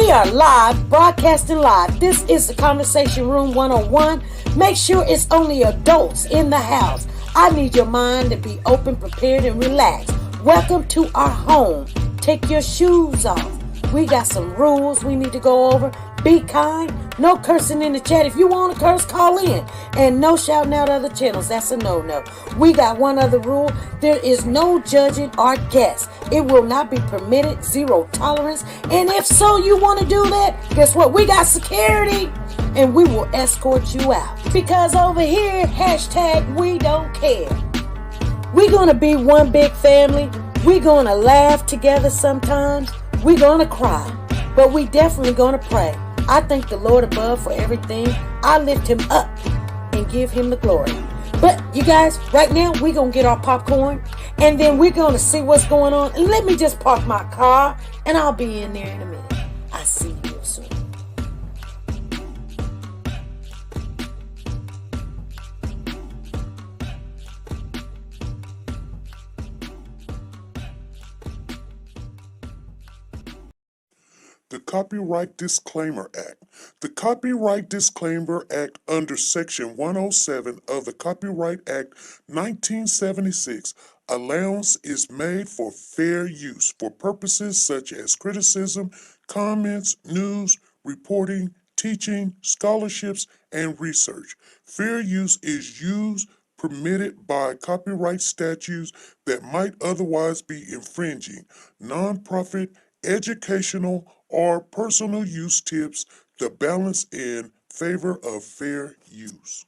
We are live, broadcasting live. This is the Conversation Room 101. Make sure it's only adults in the house. I need your mind to be open, prepared, and relaxed. Welcome to our home. Take your shoes off. We got some rules we need to go over. Be kind. No cursing in the chat. If you want to curse, call in. And no shouting out other channels. That's a no-no. We got one other rule. There is no judging our guests. It will not be permitted. Zero tolerance. And if so, you want to do that, guess what? We got security. And we will escort you out. Because over here, hashtag we don't care. We're going to be one big family. We're going to laugh together sometimes. We're going to cry. But we definitely going to pray. I thank the Lord above for everything. I lift him up and give him the glory. But you guys, right now, we're going to get our popcorn. And then we're going to see what's going on. And let me just park my car. And I'll be in there in a minute. I'll see you real soon. The Copyright Disclaimer Act. The Copyright Disclaimer Act under Section 107 of the Copyright Act 1976, allowance is made for fair use for purposes such as criticism, comments, news, reporting, teaching, scholarships, and research. Fair use is used permitted by copyright statutes that might otherwise be infringing. Nonprofit, educational, or personal use tips the balance in favor of fair use.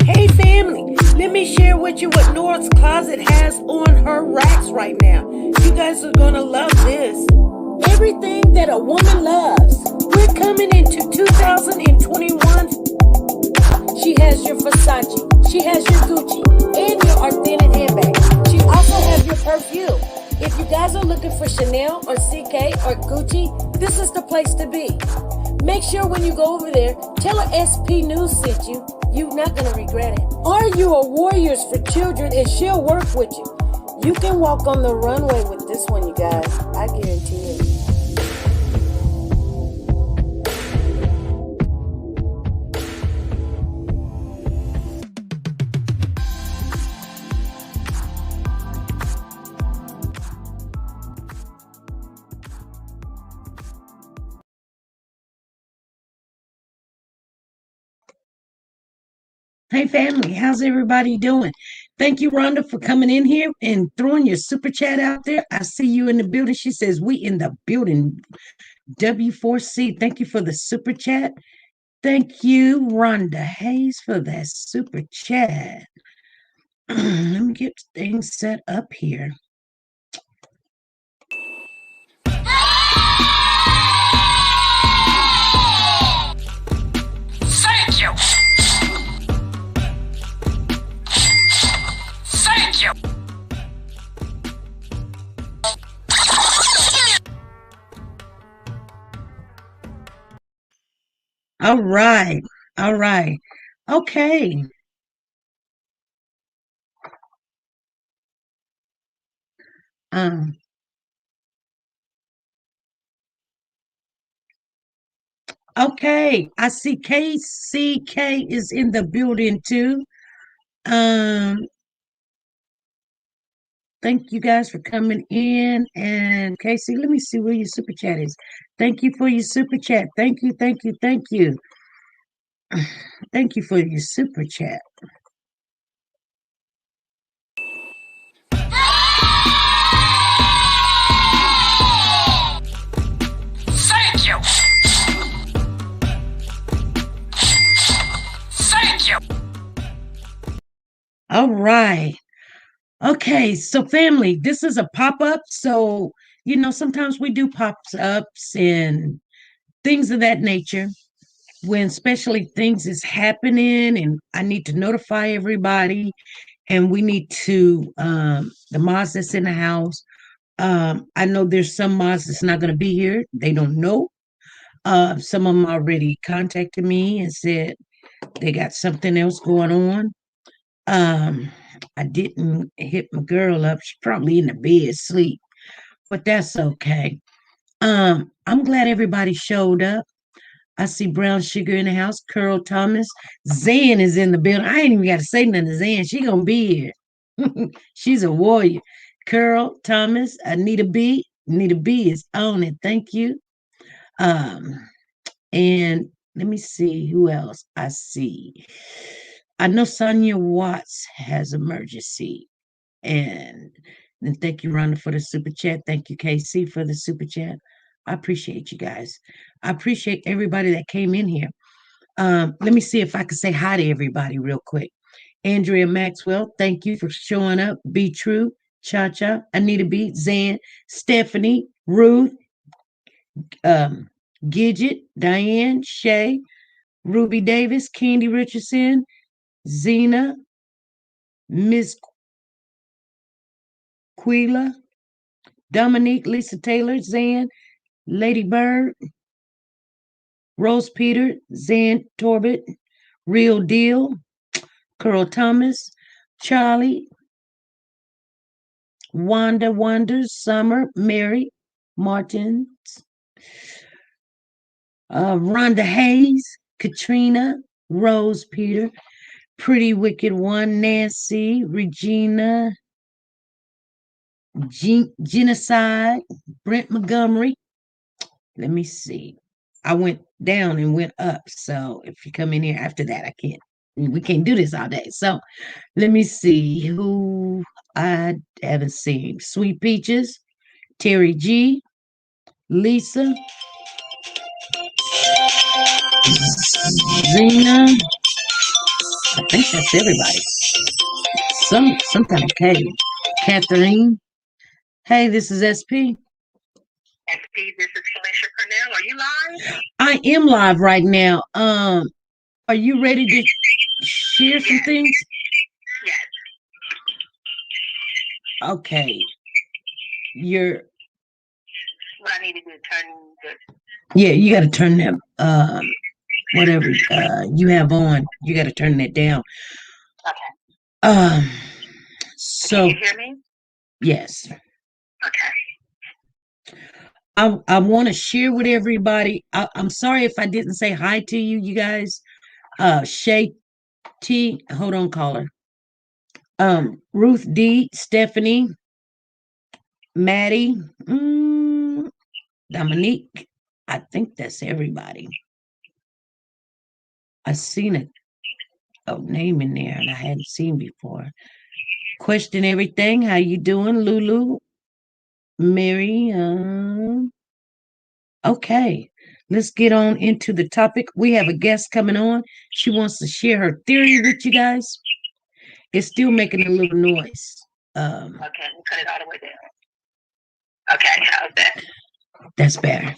Hey family, let me share with you what Nora's closet has on her racks right now. You guys are gonna love this. Everything that a woman loves. We're coming into 2021. She has your Versace, she has your Gucci, and your authentic handbag. She also has your perfume. If you guys are looking for Chanel or CK or Gucci, this is the place to be. Make sure when you go over there, tell her SP News sent you. You're not going to regret it. Are you a Warriors for Children and she'll work with you? You can walk on the runway with this one, you guys. I guarantee it. Hey family, how's everybody doing? Thank you, Rhonda, for coming in here and throwing your super chat out there. I see you in the building. She says, we in the building. W4C, thank you for the super chat. Thank you, Rhonda Hayes, for that super chat. Let me get things set up here. Thank you. Thank you. All right. All right. Okay. Okay. I see KCK is in the building too. Thank you guys for coming in. And Casey, let me see where your super chat is. Thank you for your super chat. Thank you, thank you, thank you. Thank you for your super chat. Thank you. Thank you. All right. Okay, so family, this is a pop-up. So, sometimes we do pop-ups and things of that nature when especially things is happening and I need to notify everybody and we need to, the mods that's in the house. I know there's some mods that's not going to be here. They don't know. Some of them already contacted me and said they got something else going on. I didn't hit my girl up. She's probably in the bed asleep. but that's okay. I'm glad everybody showed up. I see Brown Sugar in the house. Curl Thomas. Zan is in the building. I ain't even got to say nothing to Zan. She gonna be here. She's a warrior. Curl Thomas. Anita B. Anita B is on it. Thank you. Um, and let me see who else I see. I know Sonia Watts has emergency. And thank you, Rhonda, for the super chat. Thank you, KC, for the super chat. I appreciate you guys. I appreciate everybody that came in here. Let me see if I can say hi to everybody real quick. Andrea Maxwell, thank you for showing up. Be True, Cha Cha, Anita B, Zan, Stephanie, Ruth, Gidget, Diane, Shay, Ruby Davis, Candy Richardson, Zena, Miss Quila, Dominique, Lisa Taylor, Zan, Lady Bird, Rose Peter, Zan Torbett, Real Deal, Carl Thomas, Charlie, Wanda Wonders, Summer, Mary, Martins, Rhonda Hayes, Katrina, Rose Peter, Pretty Wicked One, Nancy, Regina, Genocide, Brent Montgomery. Let me see. I went down and went up. So if you come in here after that, we can't do this all day. So let me see who I haven't seen. Sweet Peaches, Terry G, Lisa, Zena. I think that's everybody. Some kind of K. Catherine. Hey, this is SP. SP, this is Felicia Cornell. Are you live? I am live right now. Are you ready to share some things? Yes. Okay. What I need to do, turn this. Yeah, you got to turn that whatever you have on. You got to turn that down. Okay. So can you hear me? Yes. Okay. I want to share with everybody. I'm sorry if I didn't say hi to you, you guys. Shay T, hold on, caller. Ruth D, Stephanie, Maddie, Dominique. I think that's everybody. I seen a name in there and I hadn't seen before. Question everything. How you doing, Lulu? Mary. Okay. Let's get on into the topic. We have a guest coming on. She wants to share her theory with you guys. It's still making a little noise. Okay, we'll cut it all the way down. Okay, how's that? That's better.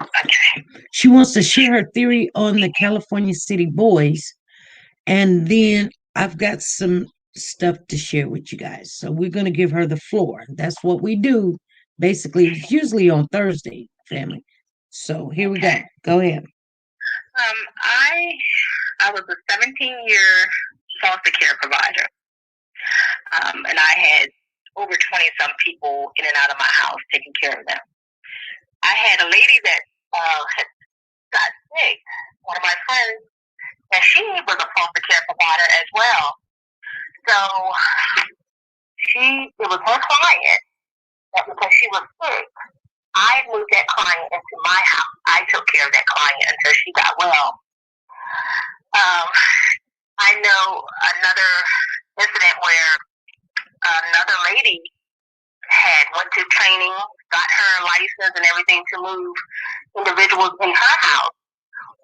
Okay. She wants to share her theory on the California City boys. And then I've got some stuff to share with you guys. So we're going to give her the floor. That's what we do. Basically, it's usually on Thursday, family. So here we go. Go ahead. I was a 17-year foster care provider. And I had over 20-some people in and out of my house taking care of them. I had a lady that had got sick, one of my friends, and she was a foster care provider as well. So it was her client that because she was sick, I moved that client into my house. I took care of that client until she got well. I know another incident where another lady had went to training, got her license and everything to move individuals in her house.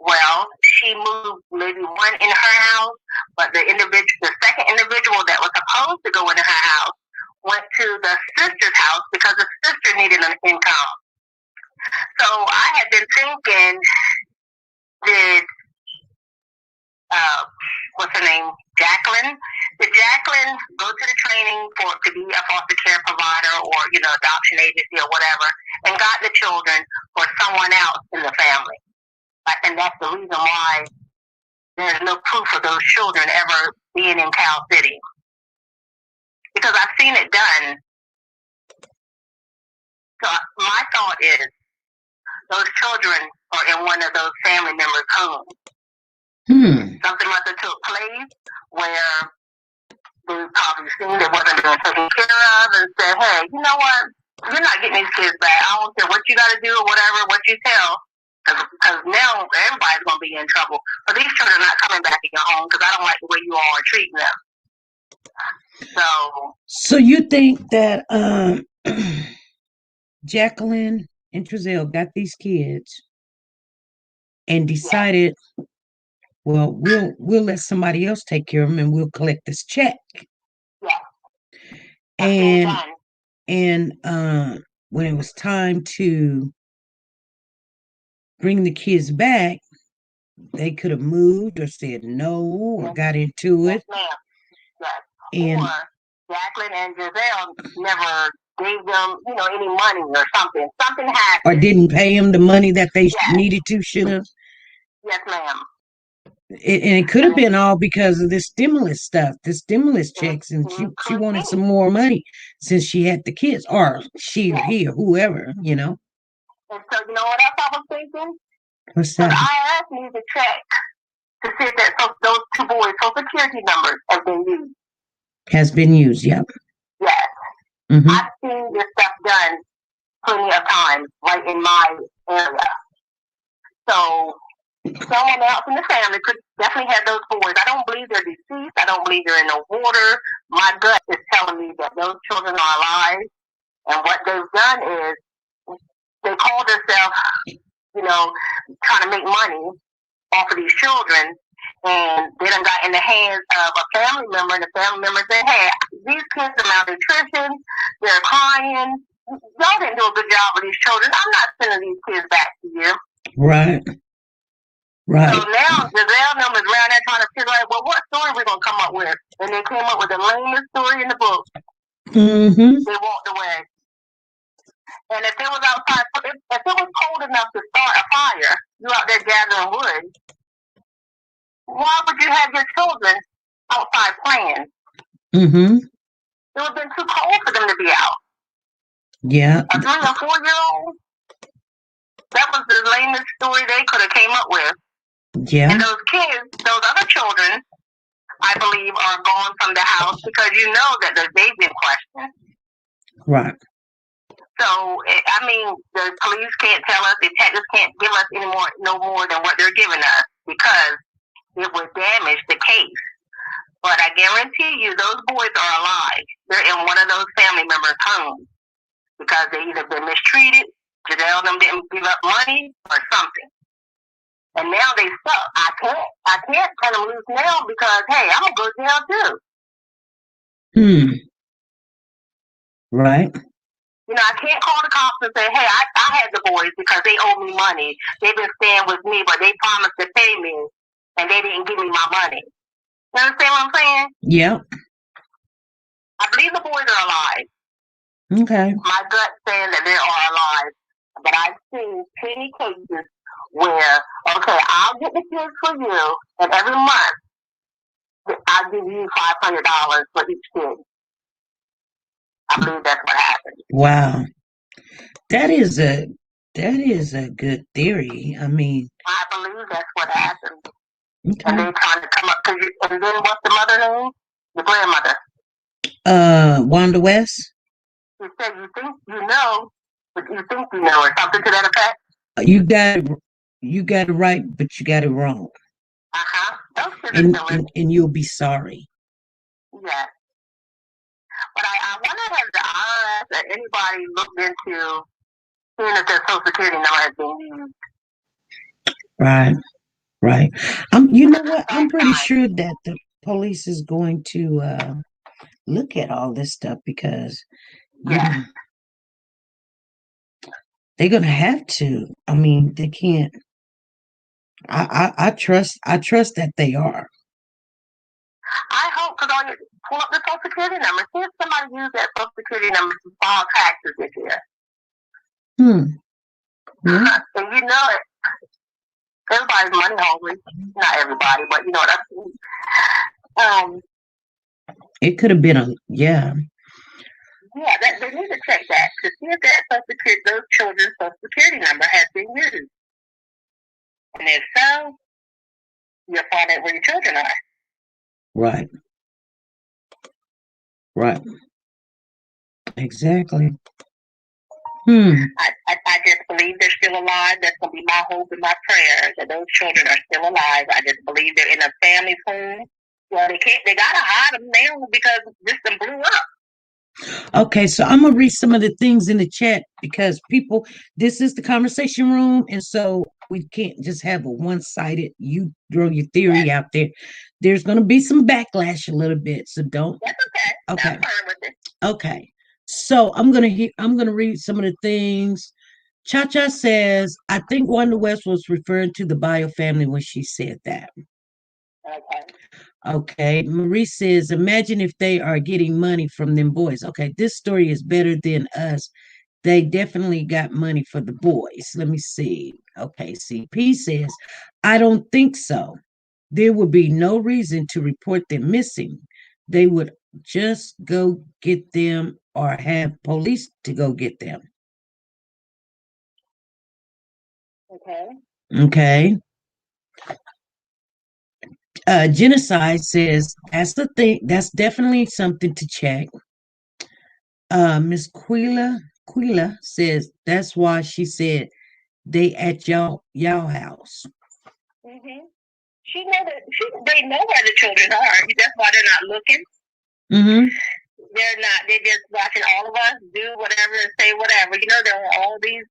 Well, she moved maybe one in her house, but the second individual that was supposed to go into her house went to the sister's house because the sister needed an income. So I had been thinking, did what's her name, Jacqueline? Did Jacqueline go to the training to be a foster care provider or adoption agency or whatever, and got the children for someone else in the family? And that's the reason why there's no proof of those children ever being in Cal City. Because I've seen it done So my thought is, those children are in one of those family members' homes. Something must have took place where they probably seen it wasn't being taken care of and said, hey, you know what? You're not getting these kids back. I don't care what you got to do or whatever, what you tell. Because now everybody's going to be in trouble. But these children are not coming back in your home because I don't like the way you all are treating them. So you think that Jacqueline and Trezell got these kids and decided, well, we'll let somebody else take care of them and we'll collect this check. Yeah. And when it was time to bring the kids back, they could have moved or said no or got into it. And or Jacqueline and Giselle never gave them, any money or something. Something happened. Or didn't pay them the money that they needed to, should have. Yes, ma'am. And it could have been all because of the stimulus stuff, the stimulus checks, and she wanted some more money since she had the kids, or she or he or whoever, And so, you know what else I was thinking? What's that? The IRS needs to check to see if those two boys' social security numbers have been used. Has been used, yep. Yes. Mm-hmm. I've seen this stuff done plenty of times right in my area. So someone else in the family could definitely have those boys. I don't believe they're deceased. I don't believe they're in the water. My gut is telling me that those children are alive. And what they've done is they call themselves, trying to make money off of these children. And they done got in the hands of a family member, and the family member said, hey, these kids are malnutrition, they're crying. Y'all didn't do a good job with these children. I'm not sending these kids back to you. Right. So now Giselle and them is around there trying to figure out, well, what story we're going to come up with? And they came up with the lamest story in the book. Mm-hmm. They walked away. And if it was outside, if it was cold enough to start a fire, you out there gathering wood, why would you have your children outside playing? Mm-hmm. It would have been too cold for them to be out. Yeah. A 3 or 4-year-old, that was the lamest story they could have came up with. Yeah. And those kids, those other children, I believe, are gone from the house because you know that they've been questioned. Right. So, the police can't tell us, the detectives can't give us no more than what they're giving us because it would damage the case. But I guarantee you, those boys are alive. They're in one of those family members' homes because they either been mistreated, Giselle them didn't give up money, or something. And now they stuck. I can't turn them loose now because, hey, I'm gonna go to jail too. Right. I can't call the cops and say, hey, I had the boys because they owe me money. They've been staying with me, but they promised to pay me, and they didn't give me my money. You understand what I'm saying? Yep. I believe the boys are alive. Okay. My gut saying that they are alive. But I've seen plenty cases where, okay, I'll get the kids for you, and every month I'll give you $500 for each kid. I believe that's what happened. Wow. That is a good theory. I believe that's what happened. Okay. And they trying to come up to you. And then what's the mother name? The grandmother. Wanda West. She said, you think you know, but you think you know, or something to that effect. You got it right, but you got it wrong. And you'll be sorry. Yeah. But I wonder if the IRS or anybody looked into seeing if their social security number has been used. Right. You know what? I'm pretty sure that the police is going to look at all this stuff because they're gonna have to. They can't. I trust that they are. I hope, because all you pull up the social security number, see if somebody used that social security number to file taxes this year. Yeah. And you know it. Everybody's money hungry. Not everybody, but you know what I mean. It could have been yeah. Yeah, they need to check that to see if those children's social security number has been used. And if so, you'll find out where your children are. Right. Right. Exactly. I just believe they're still alive. That's going to be my hope and my prayer, that those children are still alive. I just believe they're in a family home. Well, they got to hide them now because this thing blew up. Okay, so I'm gonna read some of the things in the chat because people, this is the conversation room, and so we can't just have a one-sided. You throw your theory out there. There's gonna be some backlash a little bit, so don't. That's okay. Okay. I'm fine with it. Okay, so I'm gonna read some of the things. Cha Cha says, I think Wanda West was referring to the Bio family when she said that. Okay. Okay. Marie says, imagine if they are getting money from them boys. Okay, this story is better than us. They definitely got money for the boys. Let me see. Okay, CP says, I don't think so. There would be no reason to report them missing. They would just go get them or have police to go get them. Okay. Okay. Genocide says that's the thing. That's definitely something to check. Miss Quila says that's why she said they at y'all house. Mm-hmm. They know where the children are. That's why they're not looking. Mm-hmm. They're not. They're just watching all of us do whatever and say whatever. You know, there are all these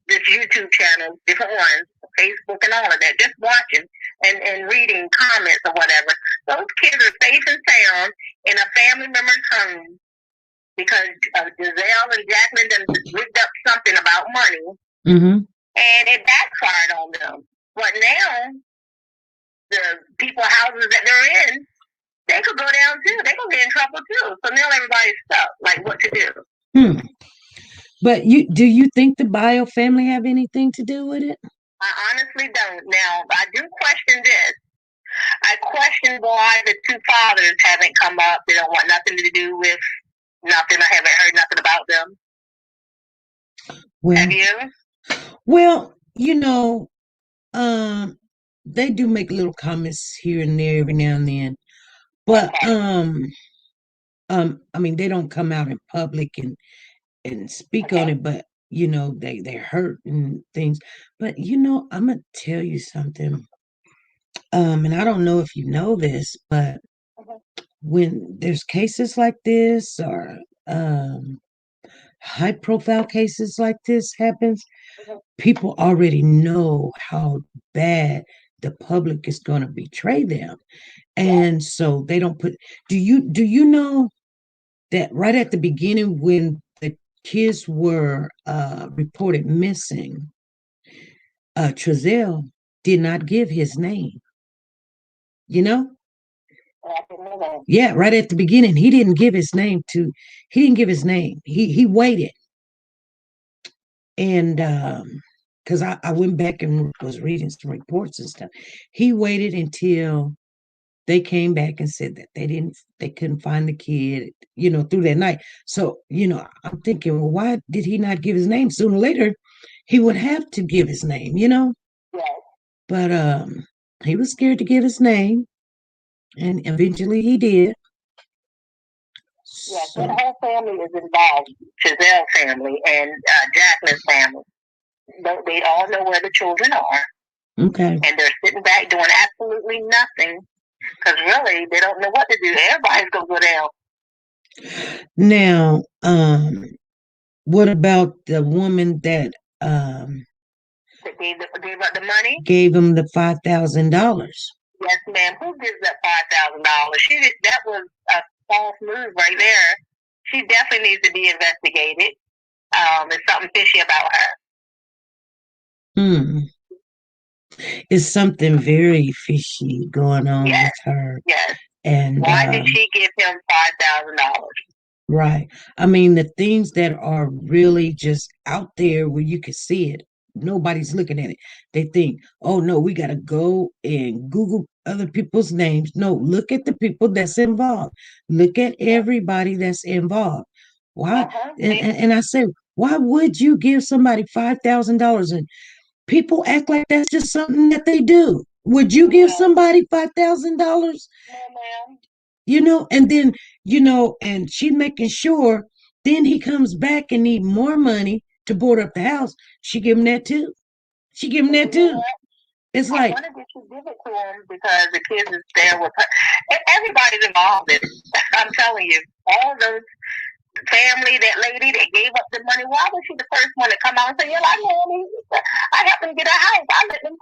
YouTube channels, different ones, Facebook and all of that, just watching and reading comments or whatever. Those kids are safe and sound in a family member's home because Giselle and Jacqueline done rigged up something about money, and it backfired on them. But now, the people houses that they're in, they could go down too. They could get in trouble too. So now everybody's stuck, like what to do. But do you think the Bio family have anything to do with it? I honestly don't. Now, I do question this. I question why the two fathers haven't come up. They don't want nothing to do with nothing. I haven't heard nothing about them. Well, have you? Well, you know, they do make little comments here and there every now and then. But okay. I mean, they don't come out in public and speak on it, but you know, they're hurt and things. But you know, I'm gonna tell you something. And I don't know if you know this, but when there's cases like this or high profile cases like this happens, people already know how bad the public is going to betray them. And so they don't put, do you know that right at the beginning when the kids were reported missing, Trezell did not give his name, you know? Yeah, right at the beginning, he didn't give his name. He waited. And because I went back and was reading some reports and stuff. He waited until they came back and said that they couldn't find the kid, you know, through that night. So, you know, I'm thinking, well, why did he not give his name? Sooner or later, he would have to give his name, you know? Yes. But he was scared to give his name. And eventually he did. Yes, so the whole family is involved. Giselle's family and Jacqueline's family. They all know where the children are. Okay. And they're sitting back doing absolutely nothing. Because really, they don't know what to do. Everybody's going to go down. Now, what about the woman that gave up the money? Gave him the $5,000. Yes, ma'am. Who gives up $5,000? That was a false move right there. She definitely needs to be investigated. There's something fishy about her. It's something very fishy going on with her. Yes. And why did she give him $5,000? Right. I mean, the things that are really just out there where you can see it, nobody's looking at it. They think, oh no, we got to go and Google other people's names. No, look at the people that's involved. Look at everybody that's involved. Why? And I said, why would you give somebody $5,000? And people act like that's just something that they do. Would you give somebody $5,000? And then, and she making sure, then he comes back and need more money to board up the house. She give him that too. She give him that too. It's like, I wanted to give it to him because the kids is there with her. Everybody's involved in it. I'm telling you, all those family, that lady that gave up the money, why was she the first one to come out and say, yeah, I happened to get a house. I let them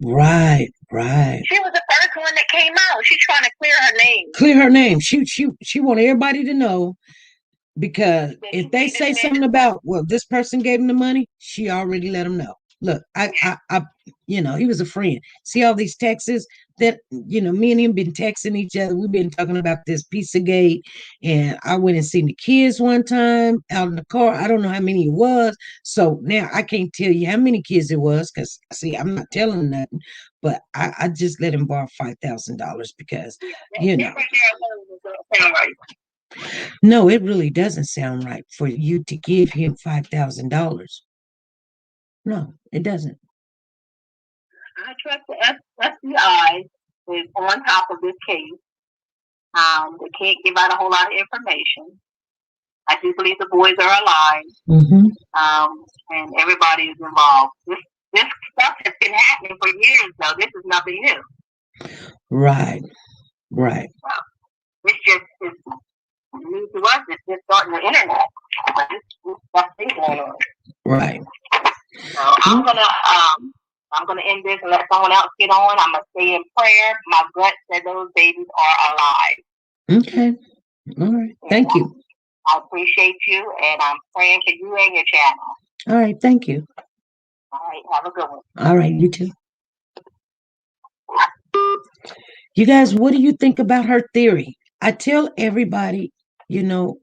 $5,000. Right. She was the first one that came out. She's trying to clear her name. Clear her name. She want everybody to know, because if they say something about, well, this person gave him the money, she already let them know. Look, I he was a friend. See all these texts that, me and him been texting each other. We've been talking about this piece of gate, and I went and seen the kids one time out in the car. I don't know how many it was. So now I can't tell you how many kids it was, because see, I'm not telling nothing, but I just let him borrow $5,000 because, No, it really doesn't sound right for you to give him $5,000. No, it doesn't. I trust the FBI is on top of this case. They can't give out a whole lot of information. I do believe the boys are alive. And everybody is involved. This stuff has been happening for years, though. This is nothing new. Right. It's just new to us. It's just starting the internet. This stuff is going on. Right. So I'm gonna end this and let someone else get on. I'm gonna say in prayer. My gut said those babies are alive. Okay. All right. Thank you. I appreciate you, and I'm praying for you and your channel. All right. Thank you. All right. Have a good one. All right. You too. You guys, what do you think about her theory? I tell everybody, usually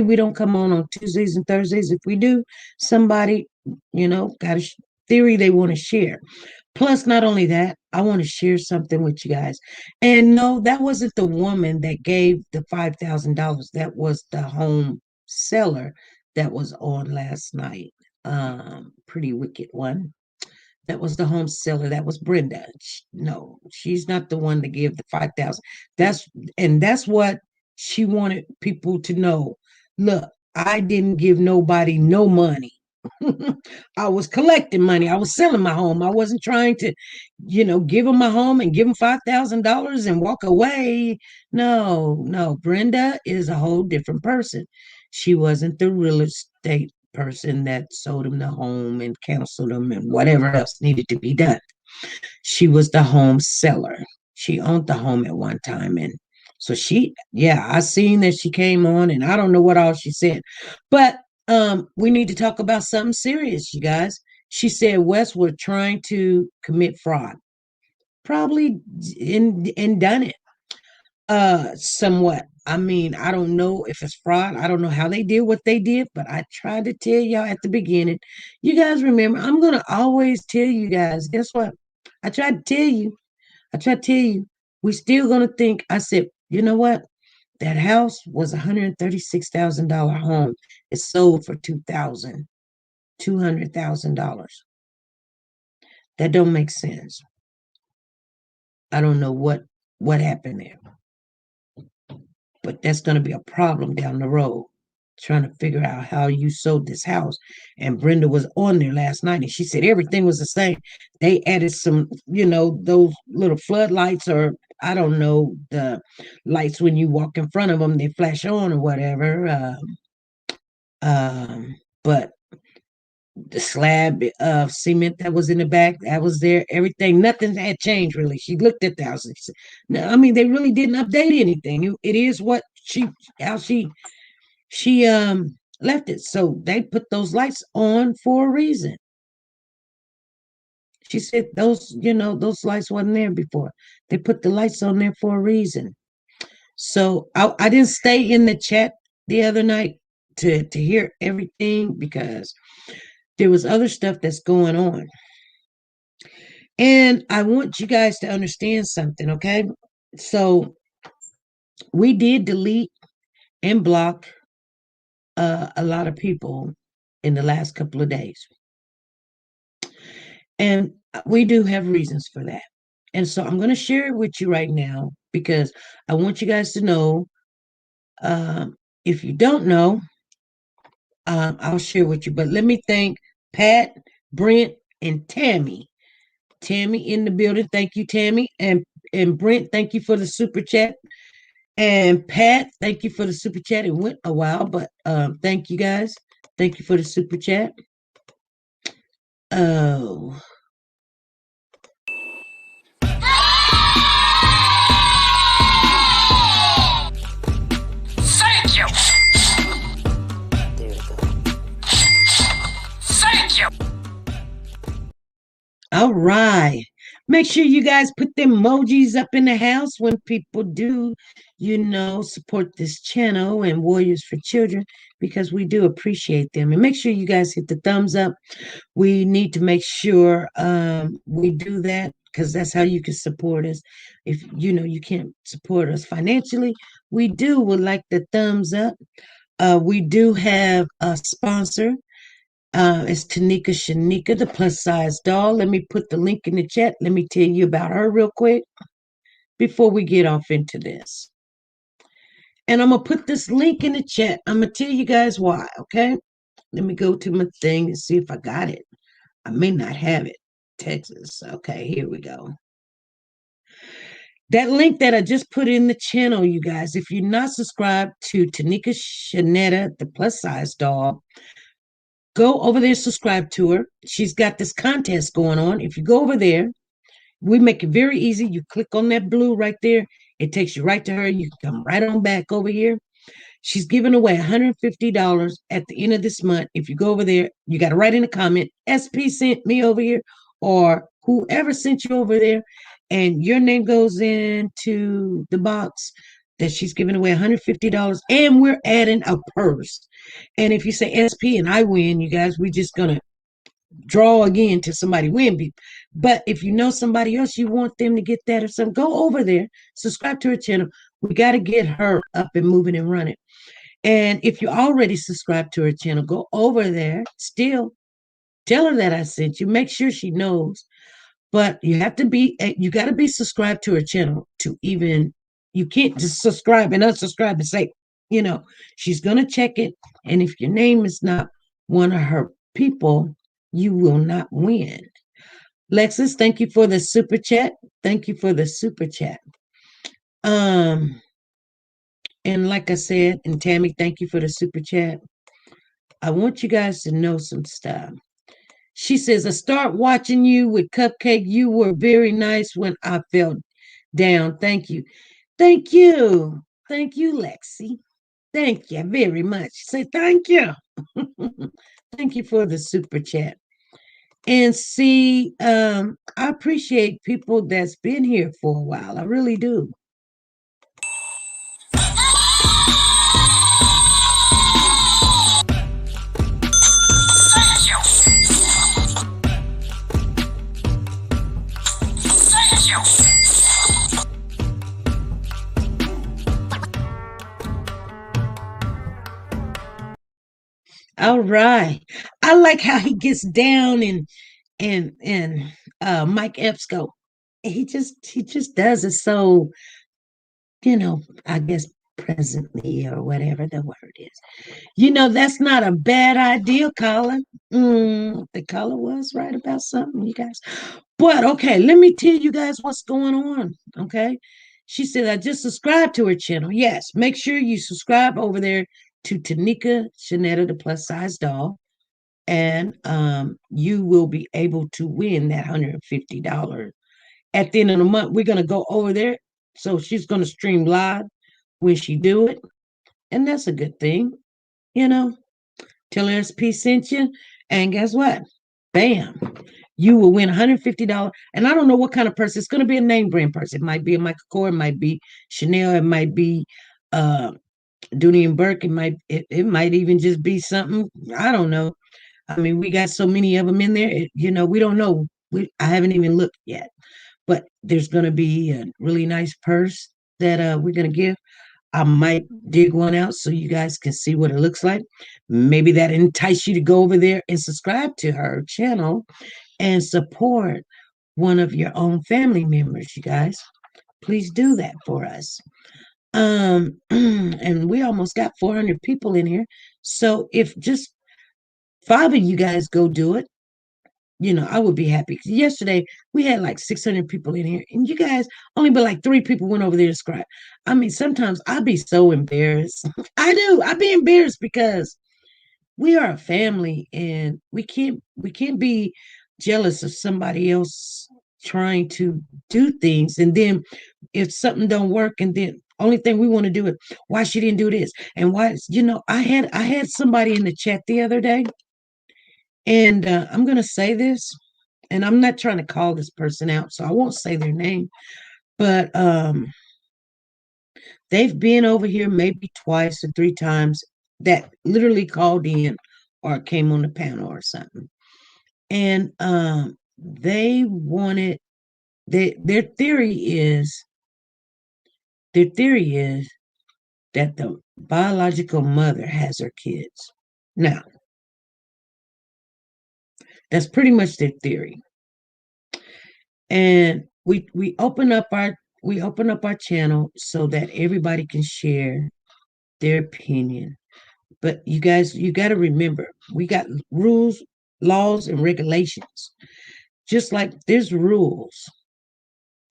we don't come on Tuesdays and Thursdays. If we do, somebody, got a theory they want to share. Plus, not only that, I want to share something with you guys. And no, that wasn't the woman that gave the $5,000. That was the home seller that was on last night. Pretty wicked one. That was the home seller. That was Brenda. No, she's not the one to give the 5,000. That's what she wanted people to know. Look, I didn't give nobody no money. I was collecting money. I was selling my home. I wasn't trying to, give them my home and give them $5,000 and walk away. No. Brenda is a whole different person. She wasn't the real estate person that sold him the home and canceled him and whatever else needed to be done. She was the home seller. She owned the home at one time. And so I seen that she came on, and I don't know what all she said, but we need to talk about something serious, you guys. She said Wes were trying to commit fraud, probably and done it somewhat. I mean, I don't know if it's fraud. I don't know how they did what they did, but I tried to tell y'all at the beginning. You guys remember, I'm going to always tell you guys, guess what? I tried to tell you, we still going to think. I said, you know what? That house was $136,000 home. It sold for $200,000. That don't make sense. I don't know what happened there. But that's going to be a problem down the road, trying to figure out how you sold this house. And Brenda was on there last night, and she said everything was the same. They added some, those little floodlights, or I don't know, the lights when you walk in front of them, they flash on or whatever. But the slab of cement that was in the back, that was there. Everything, nothing had changed really. She looked at the house and said, no, I mean, they really didn't update anything. It is what she left it. So they put those lights on for a reason. She said those lights wasn't there before. They put the lights on there for a reason. So I didn't stay in the chat the other night to hear everything, because there was other stuff that's going on. And I want you guys to understand something, okay? So we did delete and blocked a lot of people in the last couple of days. And we do have reasons for that. And so I'm going to share it with you right now because I want you guys to know. If you don't know, I'll share with you. But let me thank Pat, Brent, and Tammy. Tammy in the building. Thank you, Tammy. And Brent, thank you for the super chat. And Pat, thank you for the super chat. It went a while, but thank you guys. Thank you for the super chat. Oh. Thank you. There we go. Thank you. All right. Make sure you guys put the emojis up in the house when people do, support this channel and Warriors for Children because we do appreciate them. And make sure you guys hit the thumbs up. We need to make sure we do that because that's how you can support us. If you can't support us financially, we would like the thumbs up. We do have a sponsor. It's Shenette, the plus size doll. Let me put the link in the chat. Let me tell you about her real quick before we get off into this. And I'm going to put this link in the chat. I'm going to tell you guys why, okay? Let me go to my thing and see if I got it. I may not have it. Texas. Okay, here we go. That link that I just put in the channel, you guys, if you're not subscribed to TeNika Shenette, the plus size doll, go over there, subscribe to her. She's got this contest going on. If you go over there, we make it very easy. You click on that blue right there. It takes you right to her. You can come right on back over here. She's giving away $150 at the end of this month. If you go over there, you got to write in a comment, SP sent me over here, or whoever sent you over there, and your name goes into the box that she's giving away $150, and we're adding a purse. And if you say SP and I win, you guys, we're just going to draw again till somebody win. But if you know somebody else, you want them to get that or something, go over there, subscribe to her channel. We got to get her up and moving and running. And if you already subscribed to her channel, go over there. Still, tell her that I sent you. Make sure she knows. But you got to be subscribed to her channel to even, you can't just subscribe and unsubscribe and say, she's going to check it. And if your name is not one of her people, you will not win. Lexus, thank you for the super chat. Thank you for the super chat. And like I said, and Tammy, thank you for the super chat. I want you guys to know some stuff. She says, I start watching you with Cupcake. You were very nice when I fell down. Thank you. Thank you. Thank you, Lexi. Thank you very much. Say thank you. Thank you for the super chat. And see, I appreciate people that's been here for a while. I really do. All right. I like how he gets down and Mike Epps go. He just does it so, I guess presently or whatever the word is. That's not a bad idea, Colin. The caller was right about something, you guys. But okay, let me tell you guys what's going on. Okay. She said, I just subscribed to her channel. Yes, make sure you subscribe over there to TeNika Shenette, the plus size doll. And you will be able to win that $150 at the end of the month. We're going to go over there. So she's going to stream live when she do it. And that's a good thing. Tell her SP sent you. And guess what? Bam. You will win $150. And I don't know what kind of purse. It's going to be a name brand purse. It might be a Michael Kors. It might be Chanel. It might be Dooney and Burke. It might even just be something. I don't know. I mean, we got so many of them in there. We don't know. I haven't even looked yet. But there's going to be a really nice purse that we're going to give. I might dig one out so you guys can see what it looks like. Maybe that entice you to go over there and subscribe to her channel and support one of your own family members, you guys. Please do that for us. And we almost got 400 people in here. So if just 5 of you guys go do it, I would be happy. 'Cause yesterday we had like 600 people in here, and you guys only but like 3 people went over there to subscribe. I mean, sometimes I'd be so embarrassed. I do. I'd be embarrassed because we are a family, and we can't be jealous of somebody else trying to do things, and then if something don't work, and then only thing we want to do is why she didn't do this, and why I had somebody in the chat the other day, and I'm gonna say this, and I'm not trying to call this person out, so I won't say their name, but they've been over here maybe twice or 3 times that literally called in or came on the panel or something. And they wanted their theory is that the biological mother has her kids. Now, that's pretty much their theory. And we open up our channel so that everybody can share their opinion. But you guys, you got to remember, we got rules, laws, and regulations. Just like there's rules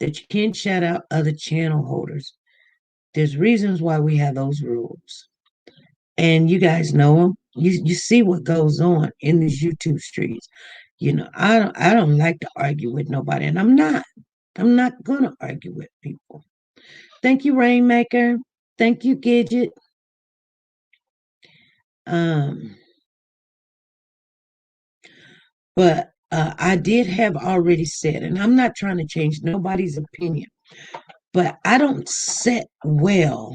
that you can't shout out other channel holders. There's reasons why we have those rules. And you guys know them. You see what goes on in these YouTube streets. I don't like to argue with nobody, and I'm not. I'm not gonna argue with people. Thank you, Rainmaker. Thank you, Gidget. Um, but I did have already said, and I'm not trying to change nobody's opinion, but I don't sit well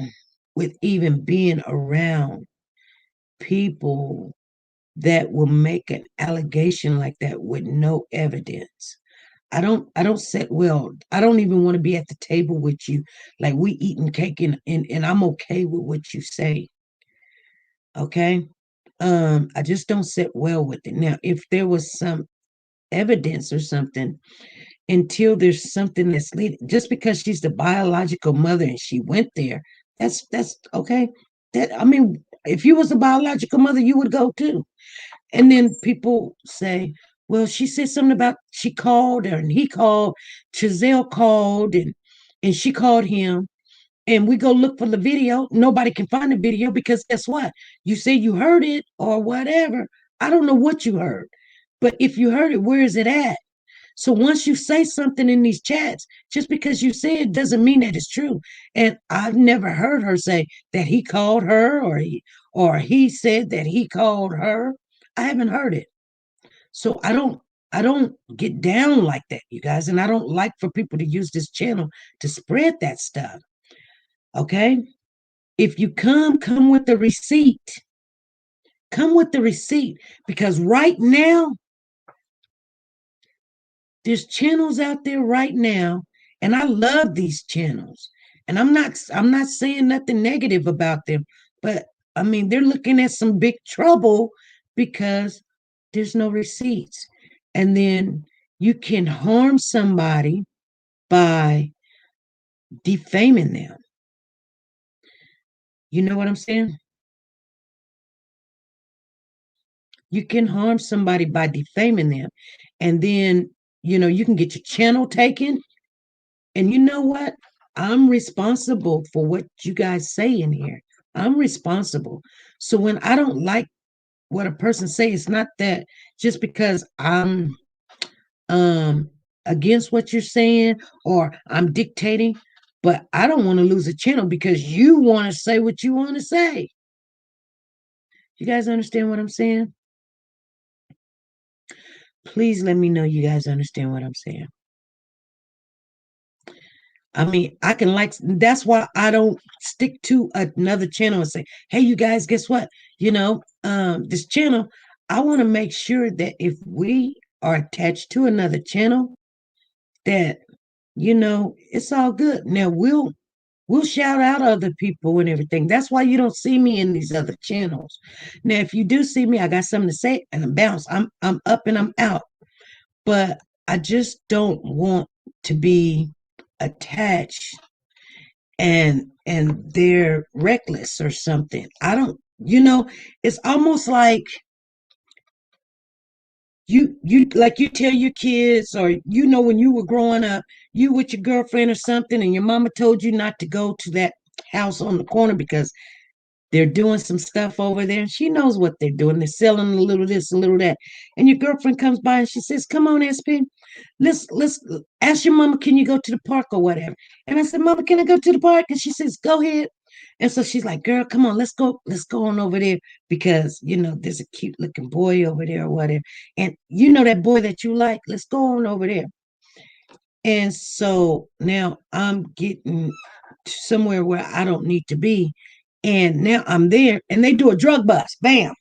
with even being around people that will make an allegation like that with no evidence. I don't sit well. I don't even want to be at the table with you. Like we eating cake and I'm okay with what you say. Okay. I just don't sit well with it. Now, if there was some evidence or something, until there's something that's leading, just because she's the biological mother and she went there, that's okay. That I mean, if you was the biological mother, you would go too. And then people say, well, she said something about she called her and he called, Chazelle called and she called him. And we go look for the video. Nobody can find the video because guess what? You say you heard it or whatever. I don't know what you heard. But if you heard it, where is it at? So once you say something in these chats, just because you say it doesn't mean that it's true. And I've never heard her say that he called her or he said that he called her. I haven't heard it. So I don't get down like that, you guys, and I don't like for people to use this channel to spread that stuff. Okay? If you come with the receipt. Come with the receipt because right now there's channels out there right now, and I love these channels. And I'm not saying nothing negative about them, but I mean they're looking at some big trouble because there's no receipts. And then you can harm somebody by defaming them. You know what I'm saying? You can harm somebody by defaming them. And then, you can get your channel taken. And you know what? I'm responsible for what you guys say in here. I'm responsible. So when I don't like what a person say, it's not that just because I'm against what you're saying or I'm dictating, but I don't want to lose a channel because you want to say what you want to say. You guys understand what I'm saying? Please let me know you guys understand what I'm saying. I mean, that's why I don't stick to another channel and say, hey, you guys, guess what? This channel, I want to make sure that if we are attached to another channel, that, it's all good. Now, We'll shout out other people and everything. That's why you don't see me in these other channels. Now, if you do see me, I got something to say and I'm bounce. I'm up and I'm out. But I just don't want to be attached and they're reckless or something. I don't, it's almost like you like you tell your kids, or when you were growing up, you with your girlfriend or something, and your mama told you not to go to that house on the corner because they're doing some stuff over there, and she knows what they're doing. They're selling a little this, a little that. And your girlfriend comes by and she says, "Come on, SP, let's ask your mama, can you go to the park or whatever?" And I said, "Mama, can I go to the park?" And she says, "Go ahead." And so she's like, "Girl, come on, let's go on over there because there's a cute looking boy over there or whatever. And that boy that you like, let's go on over there." And so now I'm getting somewhere where I don't need to be. And now I'm there and they do a drug bust. Bam.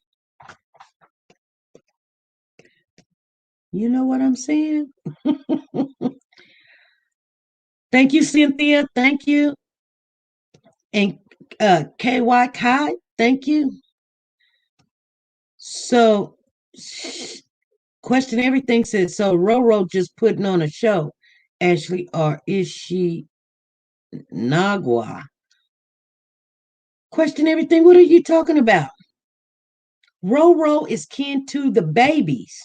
You know what I'm saying? Thank you, Cynthia. Thank you. And KY Kai, thank you. So, question everything says, so Roro just putting on a show, Ashley, or is she Nagua? Question everything. What are you talking about? Roro is kin to the babies.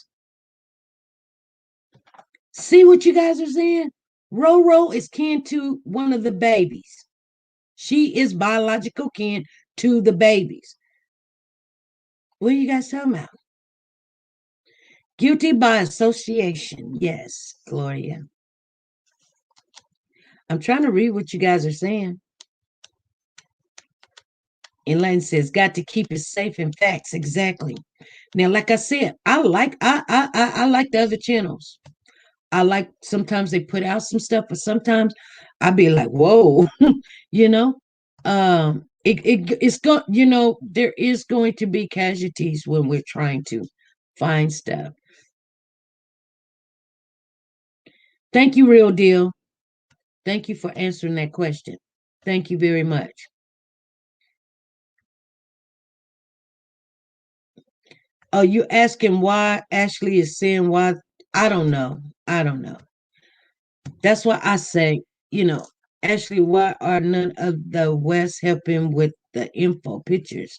See what you guys are saying? Roro is kin to one of the babies. She is biological kin to the babies. What are you guys talking about? Guilty by association. Yes, Gloria. I'm trying to read what you guys are saying. Elaine says, got to keep it safe in facts. Exactly. Now, like I said, I like the other channels. I like sometimes they put out some stuff, but sometimes I be like, whoa, it's go, there is going to be casualties when we're trying to find stuff. Thank you, Real Deal. Thank you for answering that question. Thank you very much. Oh, you asking why Ashley is saying why? I don't know. That's why I say, Ashley, why are none of the West helping with the info pictures?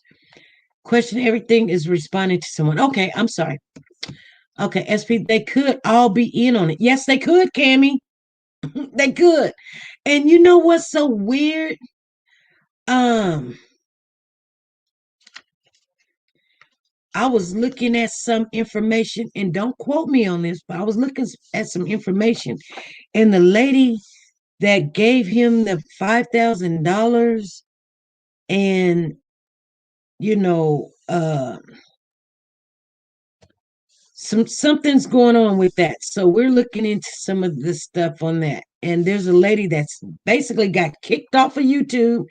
Question everything is responding to someone. Okay, I'm sorry. Okay, SP, they could all be in on it. Yes, they could, Cammy. They could. And you know what's so weird? I was looking at some information, and don't quote me on this, but I was looking at some information, and the lady that gave him the $5,000, and something's going on with that. So we're looking into some of this stuff on that. And there's a lady that's basically got kicked off of YouTube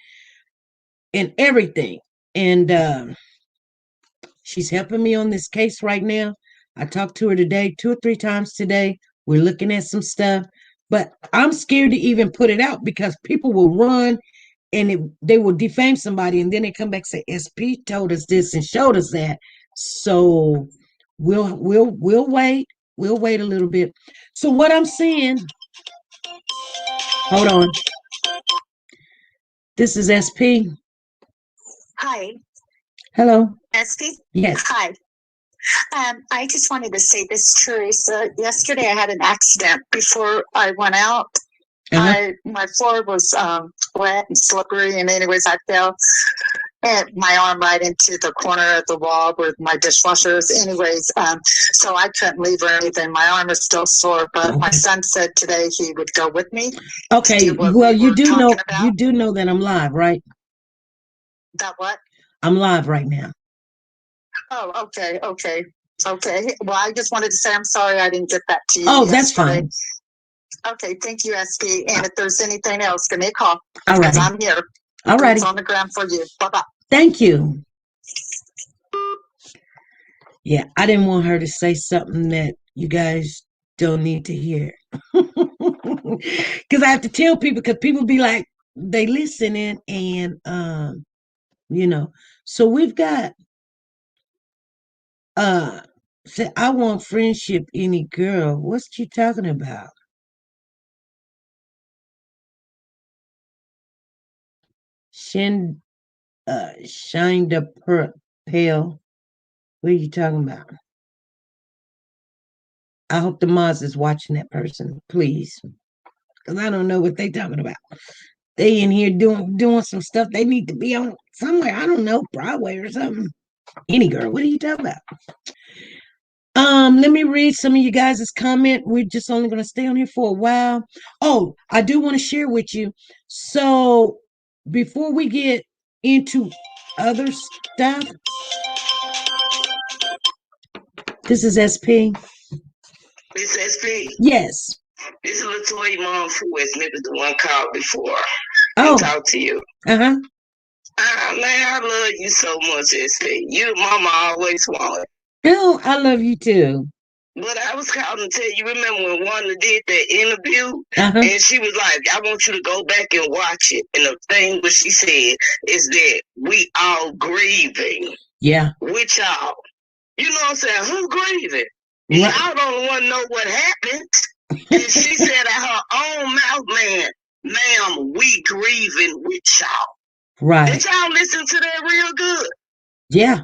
and everything. And she's helping me on this case right now. I talked to her today 2 or 3 times today. We're looking at some stuff, but I'm scared to even put it out because people will run and they will defame somebody, and then they come back and say, SP told us this and showed us that. So we'll wait. We'll wait a little bit. So what I'm saying, hold on. This is SP. Hi. Hello. SP? Yes. Hi. I just wanted to say this, Teresa. Yesterday I had an accident before I went out. My floor was wet and slippery, and anyways, I fell and my arm right into the corner of the wall where my dishwasher is. Anyways, so I couldn't leave or anything. My arm is still sore, but my son said today he would go with me. Okay. Well, you do know that I'm live, right? That what? I'm live right now. Oh, okay. Well, I just wanted to say I'm sorry I didn't get that to you. Oh, that's fine. Okay, thank you, SP. And if there's anything else, give me a call. All right. I'm here. All right. It's on the ground for you. Bye-bye. Thank you. Yeah, I didn't want her to say something that you guys don't need to hear. Because I have to tell people, because people be like, they listening, and so we've got say, I want friendship, any girl. What's you talking about? Shin shined a pale. What are you talking about? I hope the Moz is watching that person, please. Because I don't know what they talking about. They in here doing some stuff. They need to be on somewhere. I don't know, Broadway or something. Any girl, what are you talking about? Let me read some of you guys' comment. We're just only going to stay on here for a while. Oh, I do want to share with you. So before we get into other stuff, this is SP. This SP. Yes. This is Latoya mom from West Memphis, the one called before. Oh. Talk to you. Uh-huh. Man, I love you so much, SP. You mama always wanted. Oh, I love you too. But I was calling to tell you, remember when Wanda did that interview? And she was like, I want you to go back and watch it. And the thing what she said is that we all grieving. Yeah. With y'all. You know what I'm saying? Who grieving? Right. Y'all don't want to know what happened. And she said at her own mouth, ma'am, we grieving with y'all. Right. Did y'all listen to that real good? Yeah.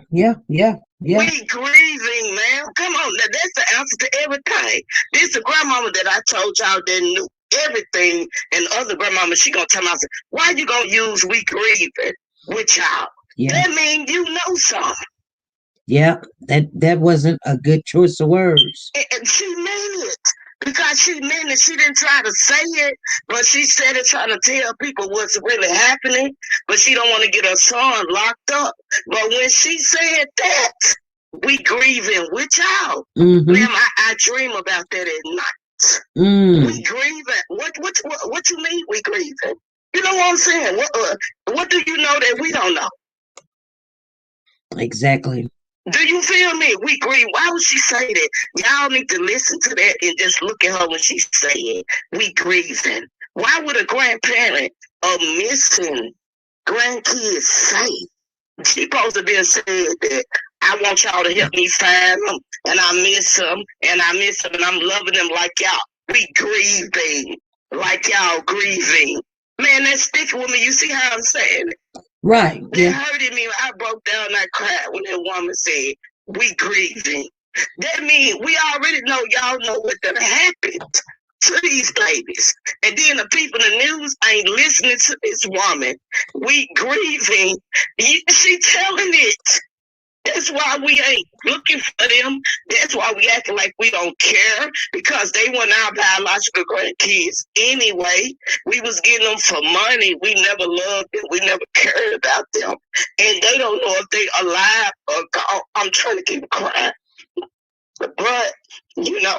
We grieving, man. Come on, now that's the answer to everything. This the grandmama that I told y'all that knew everything, and other grandmama, she gonna tell me, why you gonna use we grieving with y'all? Yeah. That means you know something. Yeah, that wasn't a good choice of words. And she meant it. Because she meant it. She didn't try to say it, but she said it trying to tell people what's really happening, but she don't want to get her son locked up. But when she said that, we grieving with y'all. Mm-hmm. Ma'am, I dream about that at night. We grieving. What you mean we grieving? You know what I'm saying? What do you know that we don't know? Exactly. Do you feel me? We grieve. Why would she say that? Y'all need to listen to that and just look at her when she say it. We grieving. Why would a grandparent of missing grandkids say? She supposed to be said that I want y'all to help me find them, and I miss them, and I'm loving them like y'all. We grieving like y'all grieving. Man, that's sticking with me. You see how I'm saying it? Right. That hurted me. I broke down and I cried when that woman said, we grieving. That means we already know y'all know what done happened to these babies. And then the people in the news ain't listening to this woman. We grieving. She telling it. That's why we ain't looking for them. That's why we acting like we don't care, because they weren't our biological grandkids anyway. We was getting them for money. We never loved them. We never cared about them. And they don't know if they alive or gone. I'm trying to keep crying. But, it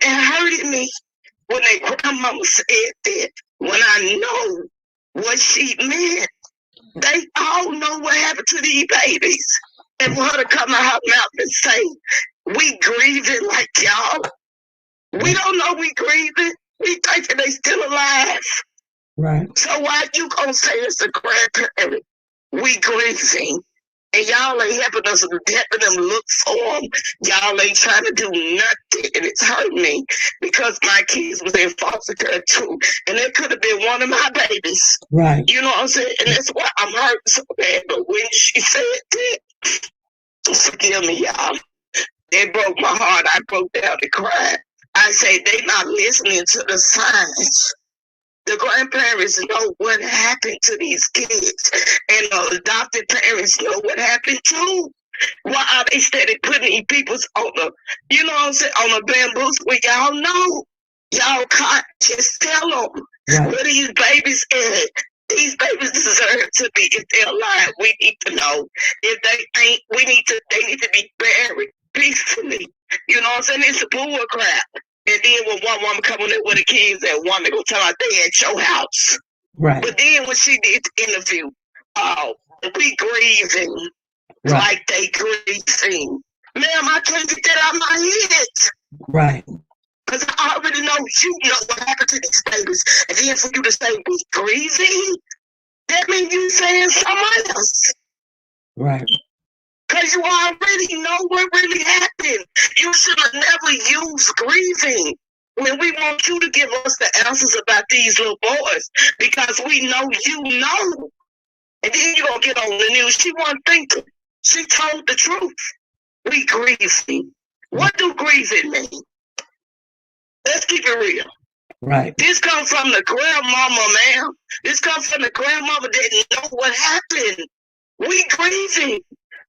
hurted me when their grandmama said that. When I know what she meant, they all know what happened to these babies. And for her to come out her mouth and say, we grieving like y'all. We don't know we grieving. We thinking they still alive. Right. So why you gonna say it's a grandparent? We grieving. And y'all ain't helping us, helping them look for them. Y'all ain't trying to do nothing. And it's hurt me because my kids was in foster care too. And it could have been one of my babies. Right. You know what I'm saying? And that's why I'm hurt so bad. But when she said that, forgive me, y'all. It broke my heart. I broke down and cried. I say they not listening to the signs. The grandparents know what happened to these kids, and the adopted parents know what happened too. Why are they steady putting these people's on the, on the bamboos where y'all know? Y'all can't just tell them. Right. Where these babies at? These babies deserve to be, if they're alive, we need to know. If they ain't, they need to be buried peacefully. You know what I'm saying? It's a bull crap. And then when one woman come in there with the kids, that woman go tell her they at your house. Right. But then when she did the interview, we grieving like they grieving. Ma'am, I can't get that out of my head. Right. Because I already know you know what happened to these babies. And then for you to say we grieving, that means you saying something else. Right. Because you already know what really happened. You should have never used grieving when we want you to give us the answers about these little boys. Because we know you know. And then you're going to get on the news. She wasn't thinking. She told the truth. We grieving. What do grieving mean? Let's keep it real. Right. This comes from the grandmama, ma'am. This comes from the grandmama that didn't know what happened. We grieving.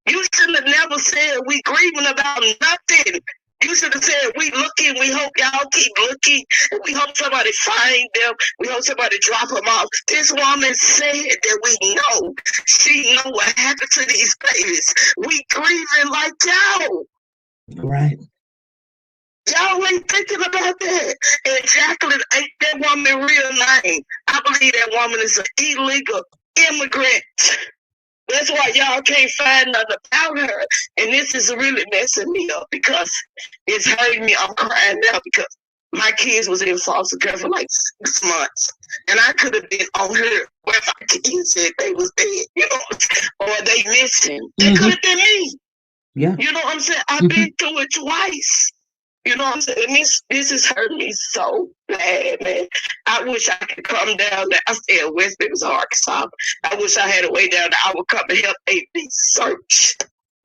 You should have never said we grieving about nothing. You should have said we looking. We hope y'all keep looking. And we hope somebody find them. We hope somebody drop them off. This woman said that we know. She know what happened to these babies. We grieving like y'all. Right. Y'all ain't thinking about that. And Jacqueline ain't that woman real name. I believe that woman is an illegal immigrant. That's why y'all can't find nothing about her. And this is really messing me up because it's hurting me. I'm crying now because my kids was in foster care for like 6 months. And I could have been on her where my kids said they was dead, you know, or they missing. It could have been me. Yeah. You know what I'm saying? I've been through it twice. You know what I'm saying? This is hurting me so bad, man. I wish I could come down there. I stay in West Memphis, Arkansas. I wish I had a way down there. I would come and help AB search.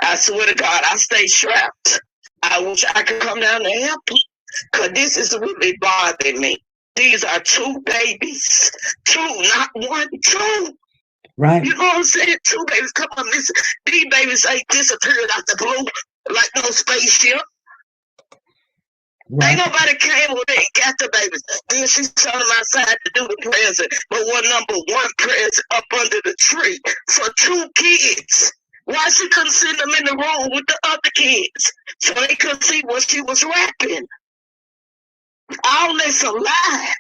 I swear to God, I stay strapped. I wish I could come down there and help them. Because this is really bothering me. These are 2 babies. 2, not 1, 2. Right. You know what I'm saying? 2 babies come on missing. These babies ain't disappeared out the blue like no spaceship. Right. Ain't nobody came over there and got the babies. Then she sent them outside to do the present. But number 1 present up under the tree for 2 kids. Why she couldn't send them in the room with the other kids so they could see what she was rapping? All this a lie.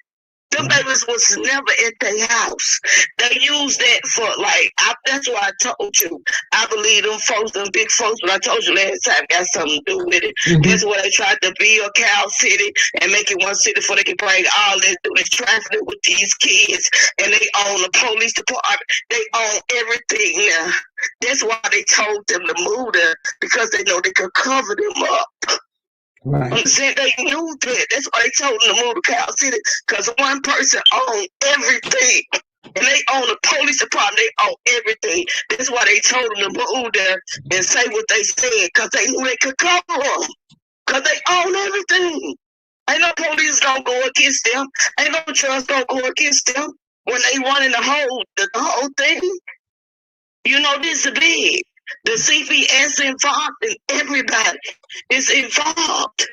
Them babies was never at their house. They used that for that's why I told you. I believe them folks, them big folks, but I told you last time got something to do with it. That's why they tried to build Cali City and make it one city before they could bring all this trafficking with these kids. And they own the police department. They own everything now. That's why they told them to move there, because they know they could cover them up. Right. I'm saying they knew that. That's why they told them to move to Cali City, because one person owned everything. And they own the police department. They own everything. That's why they told them to move there and say what they said, because they knew they could cover them. Because they own everything. Ain't no police gonna go against them. Ain't no trust gonna go against them when they running the whole thing. You know, this is big. The CPS involved and everybody is involved.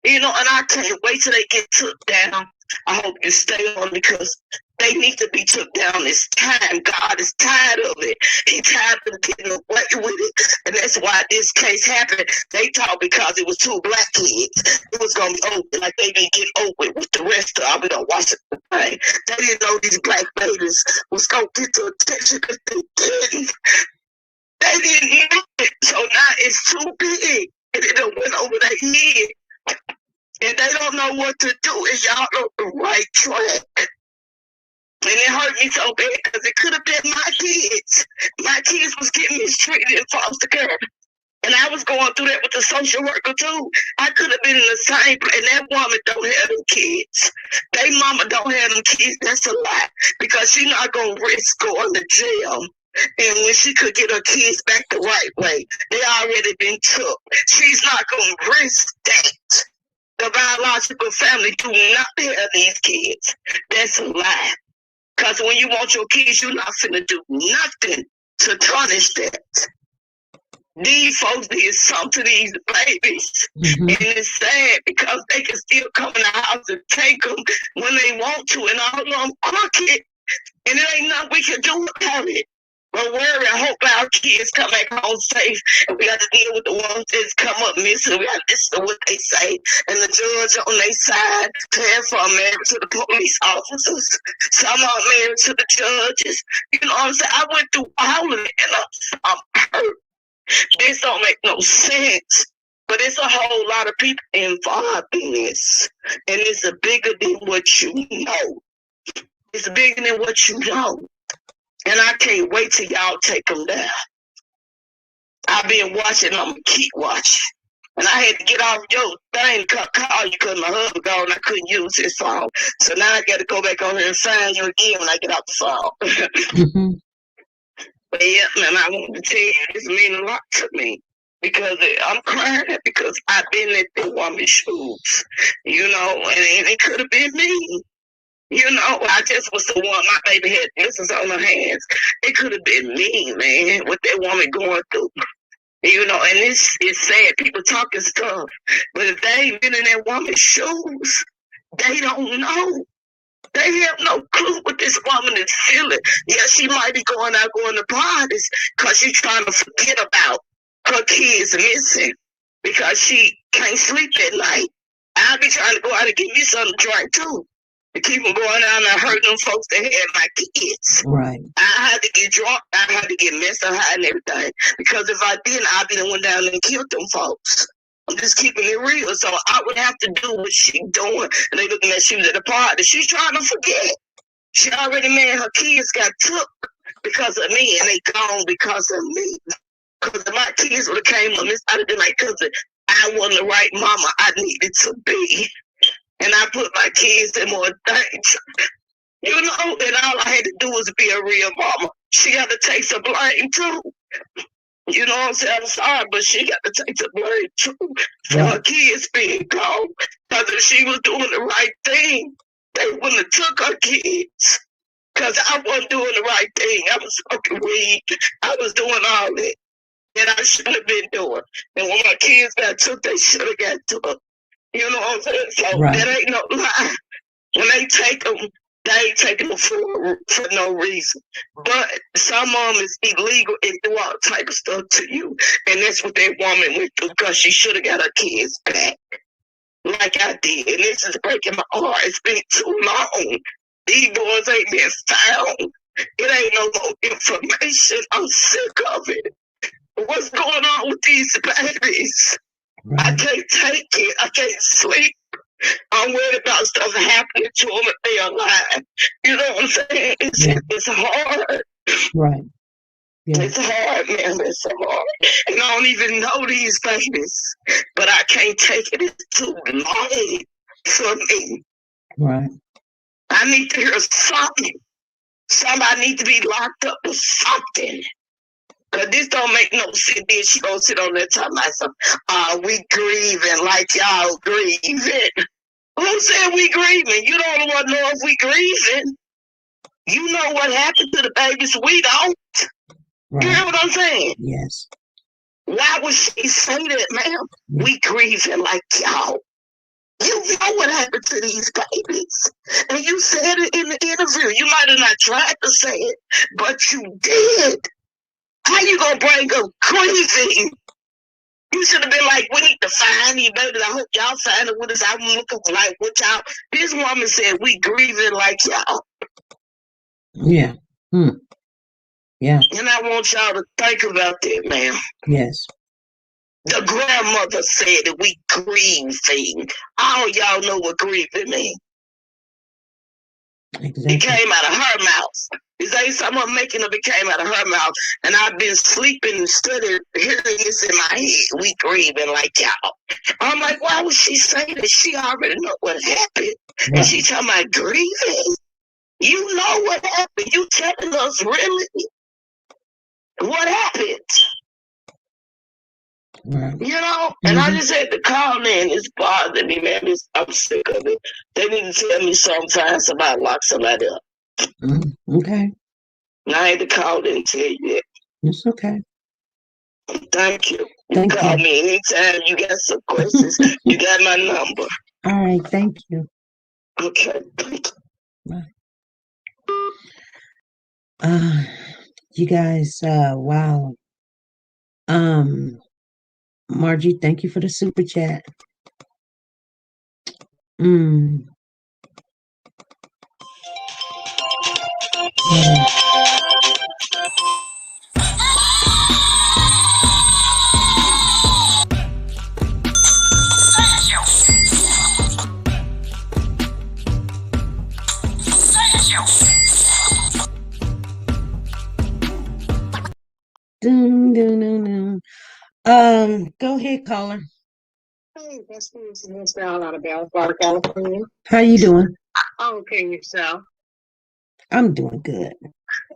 You know, and I can't wait till they get took down. I hope you stay on, because they need to be took down. It's time. God is tired of it. He tired of getting away with it. And that's why this case happened. They thought because it was 2 black kids, it was going to be over. Like they didn't get over with the rest of them. We don't watch it. They didn't know these black babies was going to get the attention, because they didn't. They didn't know it. So now it's too big. And it done went over their head. And they don't know what to do, and y'all on the right track. And it hurt me so bad, because it could have been my kids. My kids was getting mistreated in foster care. And I was going through that with the social worker too. I could have been in the same place. And that woman don't have them kids. They mama don't have them kids. That's a lie. Because she not going to risk going to jail. And when she could get her kids back the right way, they already been took. She's not going to risk that. The biological family do not have these kids. That's a lie. Because when you want your kids, you're not finna do nothing to punish that. These folks did something to these babies. And it's sad, because they can still come in the house and take them when they want to, and all of them crooked. And there ain't nothing we can do about it. But worry, I hope our kids come back home safe. And we got to deal with the ones that's come up missing. We got to listen to what they say. And the judge on their side, half are married to the police officers. Some are married to the judges. You know what I'm saying? I went through all of it, and I'm hurt. This don't make no sense. But it's a whole lot of people involved in this. And it's bigger than what you know. It's bigger than what you know. And I can't wait till y'all take them down. I've been watching, I'm going to keep watching. And I had to get off your thing, call you because my husband gone and I couldn't use his phone. So now I got to go back on here and find you again when I get off the phone. Mm-hmm. But yeah, man, I want to tell you, this means a lot to me. Because I'm crying because I've been in the woman's shoes, you know, and it could have been me. You know, I just was the one, my baby had blisters on her hands. It could have been me, man, what that woman going through. You know, and it's sad, people talking stuff. But if they ain't been in that woman's shoes, they don't know. They have no clue what this woman is feeling. Yeah, she might be going out going to parties because she's trying to forget about her kids missing because she can't sleep at night. I'll be trying to go out and get me something to drink too. To keep them going out and hurting them folks that had my kids. Right. I had to get drunk. I had to get messed up high and everything. Because if I didn't, I'd be the one down there and killed them folks. I'm just keeping it real. So I would have to do what she doing. And they looking at she was at a party. She's trying to forget. She already, man, her kids got took because of me and they gone because of me. Because if my kids would have came on this, I'd have been like, cousin, I wasn't the right mama I needed to be. And I put my kids in more things. You know, and all I had to do was be a real mama. She had to take some blame too. You know what I'm saying? I'm sorry, but she got to take some blame too for her kids being gone. Because if she was doing the right thing, they wouldn't have took her kids. Because I wasn't doing the right thing. I was smoking weed. I was doing all that. That I shouldn't have been doing. And when my kids got took, they should have got took. You know what I'm saying? So that ain't no lie. When they take them, they ain't taking them for no reason. But some of them is illegal and do all type of stuff to you. And that's what that woman went through because she should have got her kids back. Like I did. And this is breaking my heart. It's been too long. These boys ain't been found. It ain't no more information. I'm sick of it. What's going on with these babies? Right. I can't take it. I can't sleep. I'm worried about stuff happening to them if they are alive. You know what I'm saying? It's hard. Right. Yeah. It's hard, man. It's hard. And I don't even know these babies. But I can't take it. It's too long for me. Right. I need to hear something. Somebody needs to be locked up with something. Because this don't make no sense. Then she gonna sit on there talking about something. We grieving like y'all grieving. Who said we grieving? You don't want to know if we grieving. You know what happened to the babies. We don't. Right. You hear what I'm saying? Yes. Why would she say that, ma'am? Yes. We grieving like y'all. You know what happened to these babies. And you said it in the interview. You might have not tried to say it, but you did. How you gonna bring up grieving? You should have been like, we need to find these babies. I hope y'all find it with us. I'm looking like what y'all. This woman said we grieving like y'all. Yeah. Yeah. And I want y'all to think about that, ma'am. Yes. The grandmother said that we grieving. All y'all know what grieving means. Exactly. It came out of her mouth. Is ain't someone making up? It came out of her mouth. And I've been sleeping and studying, hearing this in my head. We grieving like y'all. I'm like, why would she say that? She already know what happened. Right. And she talking about grieving. You know what happened. You telling us really what happened. Right. You know, and I just had to call in. It's bothering me, man. I'm sick of it. They need to tell me sometimes somebody lock somebody up. Okay. And I had to call in and tell you that. It's okay. Thank you. Call me anytime you got some questions. You got my number. All right. Thank you. Okay. Bye. You guys, wow. Margie, thank you for the super chat. Go ahead, caller. Hey, that's Mr. out of Bellflower, California. How you doing? Okay, yourself. I'm doing good.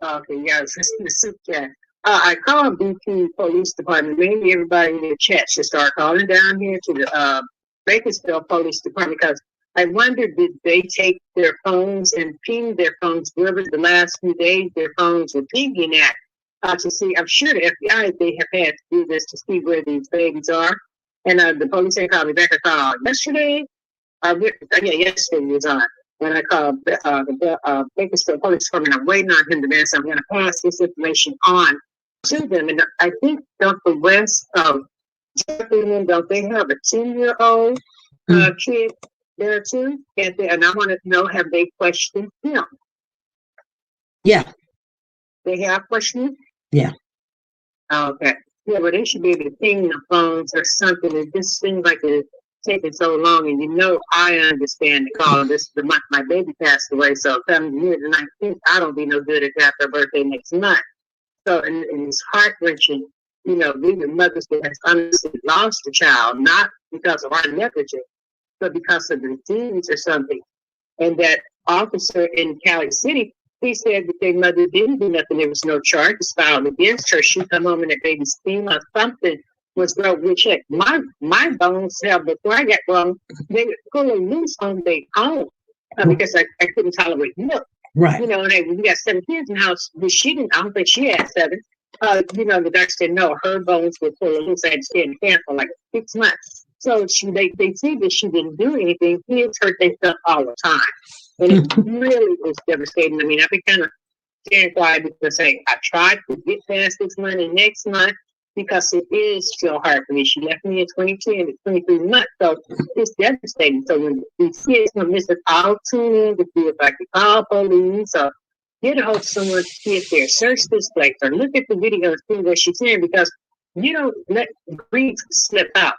Okay, yes, this is the soup chat. I called BP Police Department. Maybe everybody in the chat should start calling down here to the Bakersfield Police Department, because I wondered, did they take their phones and ping their phones wherever the last few days their phones were pinging at to see? I'm sure the FBI, they have had to do this to see where these babies are. And the police ain't called me back. I called yesterday. Yesterday was on. And I called the Bakersfield Police Department. I'm waiting on him to answer. I'm going to pass this information on to them. And I think Dr. West don't they have a 10-year-old kid there too? And I want to know, have they questioned him? Yeah. They have questioned him? Yeah. Okay. Yeah, but they should be able to ping the phones or something. It just seems like it's taking so long. And I understand the call. My baby passed away, so come year the 19th, I don't be no good at that. Her birthday next month. So, and it's heart-wrenching, these are mothers that have honestly lost a child, not because of our negligence, but because of the disease or something. And that officer in Cali City, he said that their mother didn't do nothing. There was no charges filed against her. She come home and that baby's theme or something was broke. We checked. My bones held before I got wrong. They were pulling loose on their own because I couldn't tolerate milk. Right. We got 7 kids in the house. But I don't think she had 7. The doctor said no, her bones were pulling loose. I had to stay in the camp for like 6 months. So they see that she didn't do anything. Kids hurt themselves all the time. And it really was devastating. I mean, I've been kind of staying quiet because I tried to get past this money next month because it is still hard for me. She left me in 2010 at 23 months, so it's devastating. So when these kids come visit, I'll tune in to see if I can call police or get a hold of someone to see if they're search this place or look at the video and see what she's saying, because you don't let grief slip out.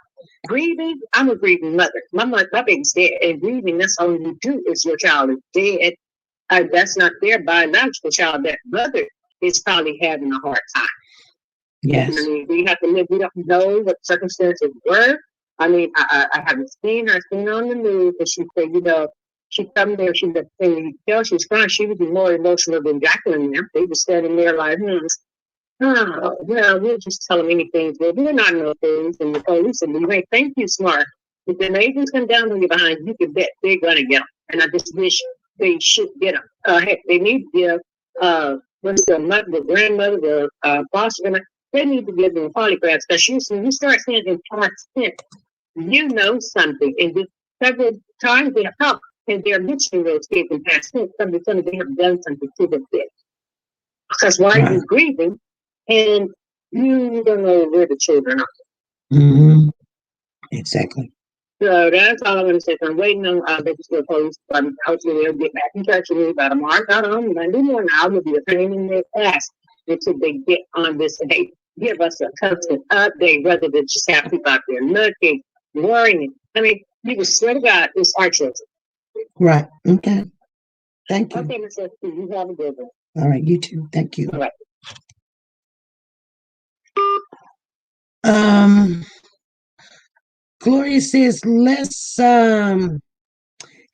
Grieving, I'm a grieving mother. My baby's dead, and grieving, that's all you do is your child is dead. That's not their biological child. That mother is probably having a hard time. Yes. I mean, we have to live. We don't know what circumstances were. I mean, I haven't seen her. I've seen her on the news, and she said, she come there. She was saying, she was crying. She was more emotional than Jacqueline. They were standing there like, we'll just tell them anything. Well, we're not no things. And the police and we thank you, smart. If the agents come down on you behind, you can bet they're going to get them. And I just wish they should get them. Heck, they need to give, the grandmother, the foster, they need to give them polygraphs. Because when you start saying in past tense, something. And just several times they have helped. And they're mentioning those kids in past tense. Some of them have done something to them. Because why are you grieving? And you don't know where the children are. Mm-hmm. Exactly. So that's all I'm going to say. I'm waiting on the police. Hopefully they'll get back in touch with me. But I'm not on Monday morning. I will be a pain in their ass until they get on this and they give us a constant update rather than just have people out there looking, worrying. I mean, you can swear to God, it's our children. Right. Okay. Thank you. Okay, Mr. You have a good one. All right. You too. Thank you. All right. Gloria says less and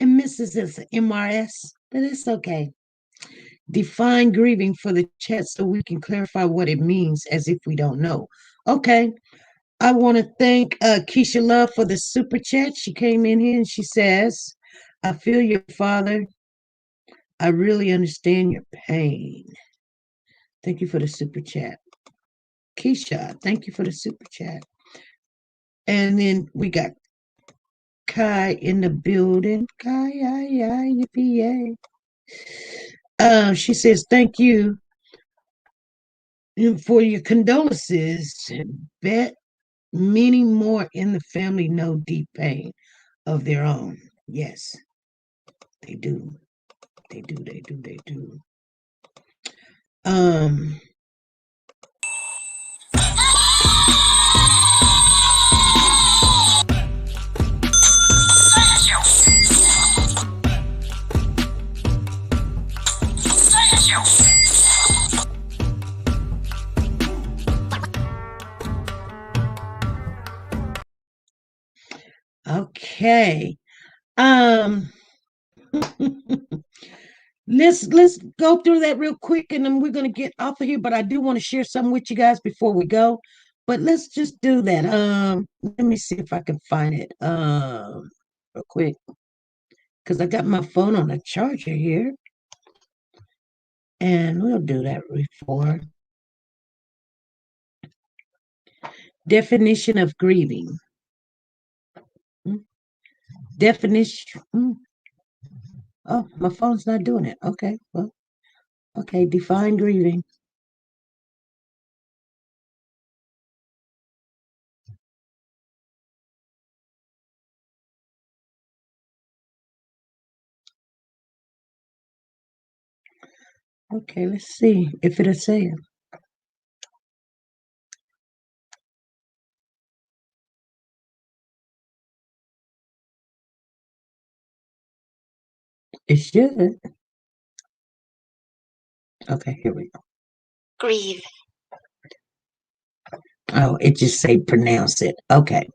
Mrs. is MRS, but it's okay. Define grieving for the chat so we can clarify what it means as if we don't know. Okay. I want to thank Keisha Love for the super chat. She came in here and she says, I feel your father. I really understand your pain. Thank you for the super chat. Keisha, thank you for the super chat. And then we got Kai in the building. Kai, yippee, yay. She says, thank you for your condolences. Bet many more in the family know deep pain of their own. Yes, they do. They do. Okay. Let's go through that real quick, and then we're gonna get off of here. But I do want to share something with you guys before we go. But let's just do that. Let me see if I can find it. Real quick, because I got my phone on a charger here, and we'll do that before. Definition of grieving. Definition. Oh, my phone's not doing it. Okay, well, okay. Define grieving. Okay, let's see if it'll say it. It should. Okay, here we go. Grieve. Oh, it just say pronounce it. Okay.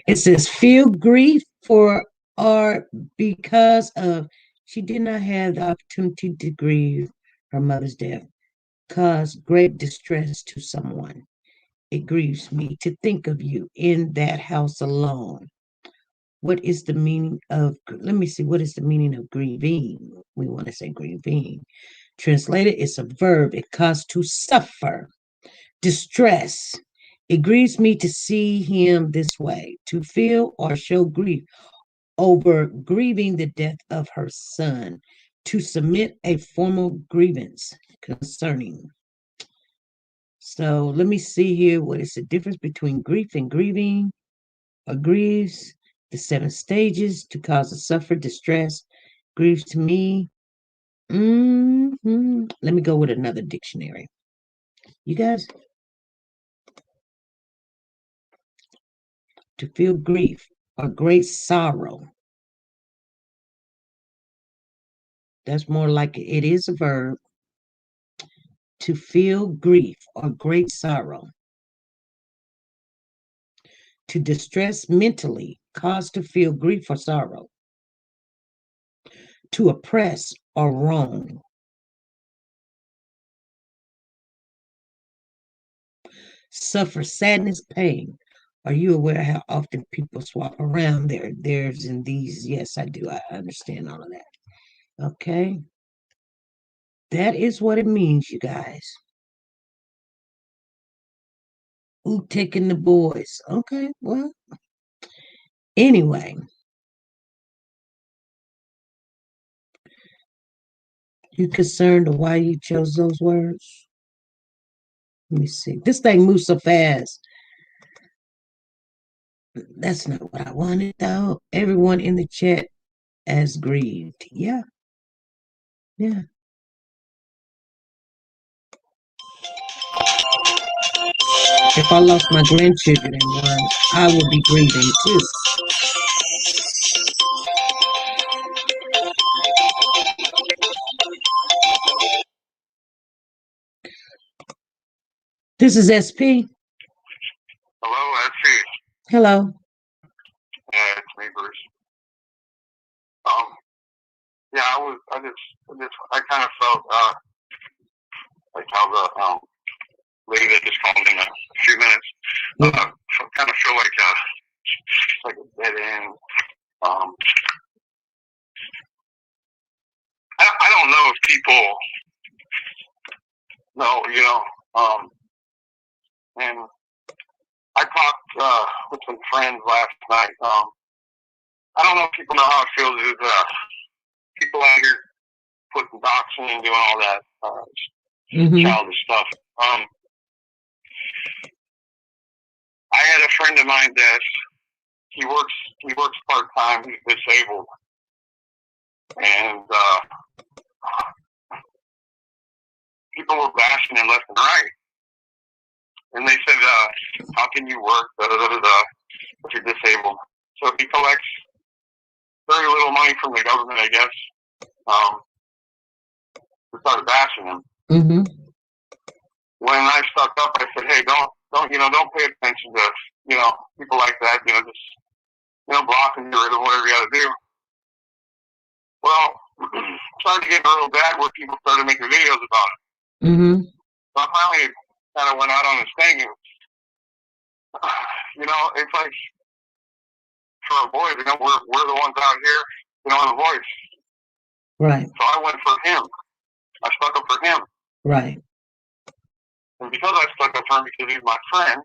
It says feel grief for or because of she did not have the opportunity to grieve her mother's death, cause great distress to someone. It grieves me to think of you in that house alone. What is the meaning of, let me see, what is the meaning of grieving? We want to say grieving. Translated, it's a verb. It caused to suffer, distress. It grieves me to see him this way, to feel or show grief over grieving the death of her son, to submit a formal grievance concerning. So let me see here. What is the difference between grief and grieving? Or grieves, the 7 stages to cause a suffer, distress, grieves to me. Let me go with another dictionary. You guys, to feel grief or great sorrow. That's more like it is a verb. To feel grief or great sorrow. To distress mentally, cause to feel grief or sorrow. To oppress or wrong. Suffer sadness, pain. Are you aware how often people swap around theirs and these? Yes, I do. I understand all of that. Okay. That is what it means, you guys. Who taking the boys? Okay, well. Anyway. You concerned of why you chose those words? Let me see. This thing moves so fast. That's not what I wanted, though. Everyone in the chat as grieved. Yeah. Yeah. If I lost my grandchildren in one, I would be grieving too. This is SP. Hello, SP. Hello. Yeah, it's me, Bruce. Yeah, I kind of felt like how the lady that just called me in a few minutes. Kind of feel like a dead end. I don't know if people know, and I talked with some friends last night. I don't know if people know how it feels with people out here putting doxing and doing all that childish stuff. I had a friend of mine that he works part-time. He's disabled, and people were bashing him left and right. And they said, how can you work, if you're disabled? So he collects very little money from the government, I guess. They started bashing him. Mm-hmm. When I stuck up, I said, hey, don't pay attention to, people like that, just block and get rid of whatever you got to do. Well, it started to get a little bad where people started making videos about it. Mm-hmm. So I finally kind of went out on this thing, and it's like for our boys, we're the ones out here, in the voice. Right. So I went for him. I stuck up for him. Right. And because I stuck up for him because he's my friend,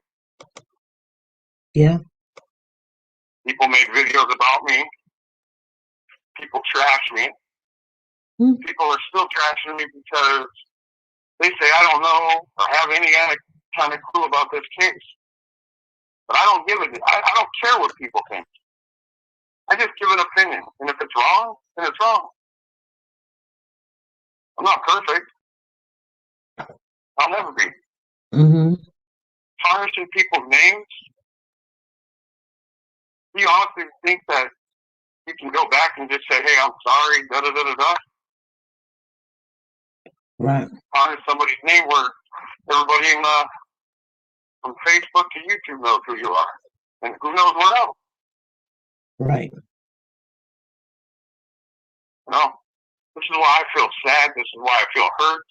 yeah, people made videos about me. People trash me. Mm. People are still trashing me because they say I don't know or have any kind of clue about this case. But I don't give it. I don't care what people think. I just give an opinion, and if it's wrong, then it's wrong. I'm not perfect. I'll never be. Mm-hmm. Tarnishing people's names. Do you honestly think that you can go back and just say, "Hey, I'm sorry," da da da da da? Right. Tarnish somebody's name where everybody from Facebook to YouTube knows who you are, and who knows what else. Right. This is why I feel sad. This is why I feel hurt.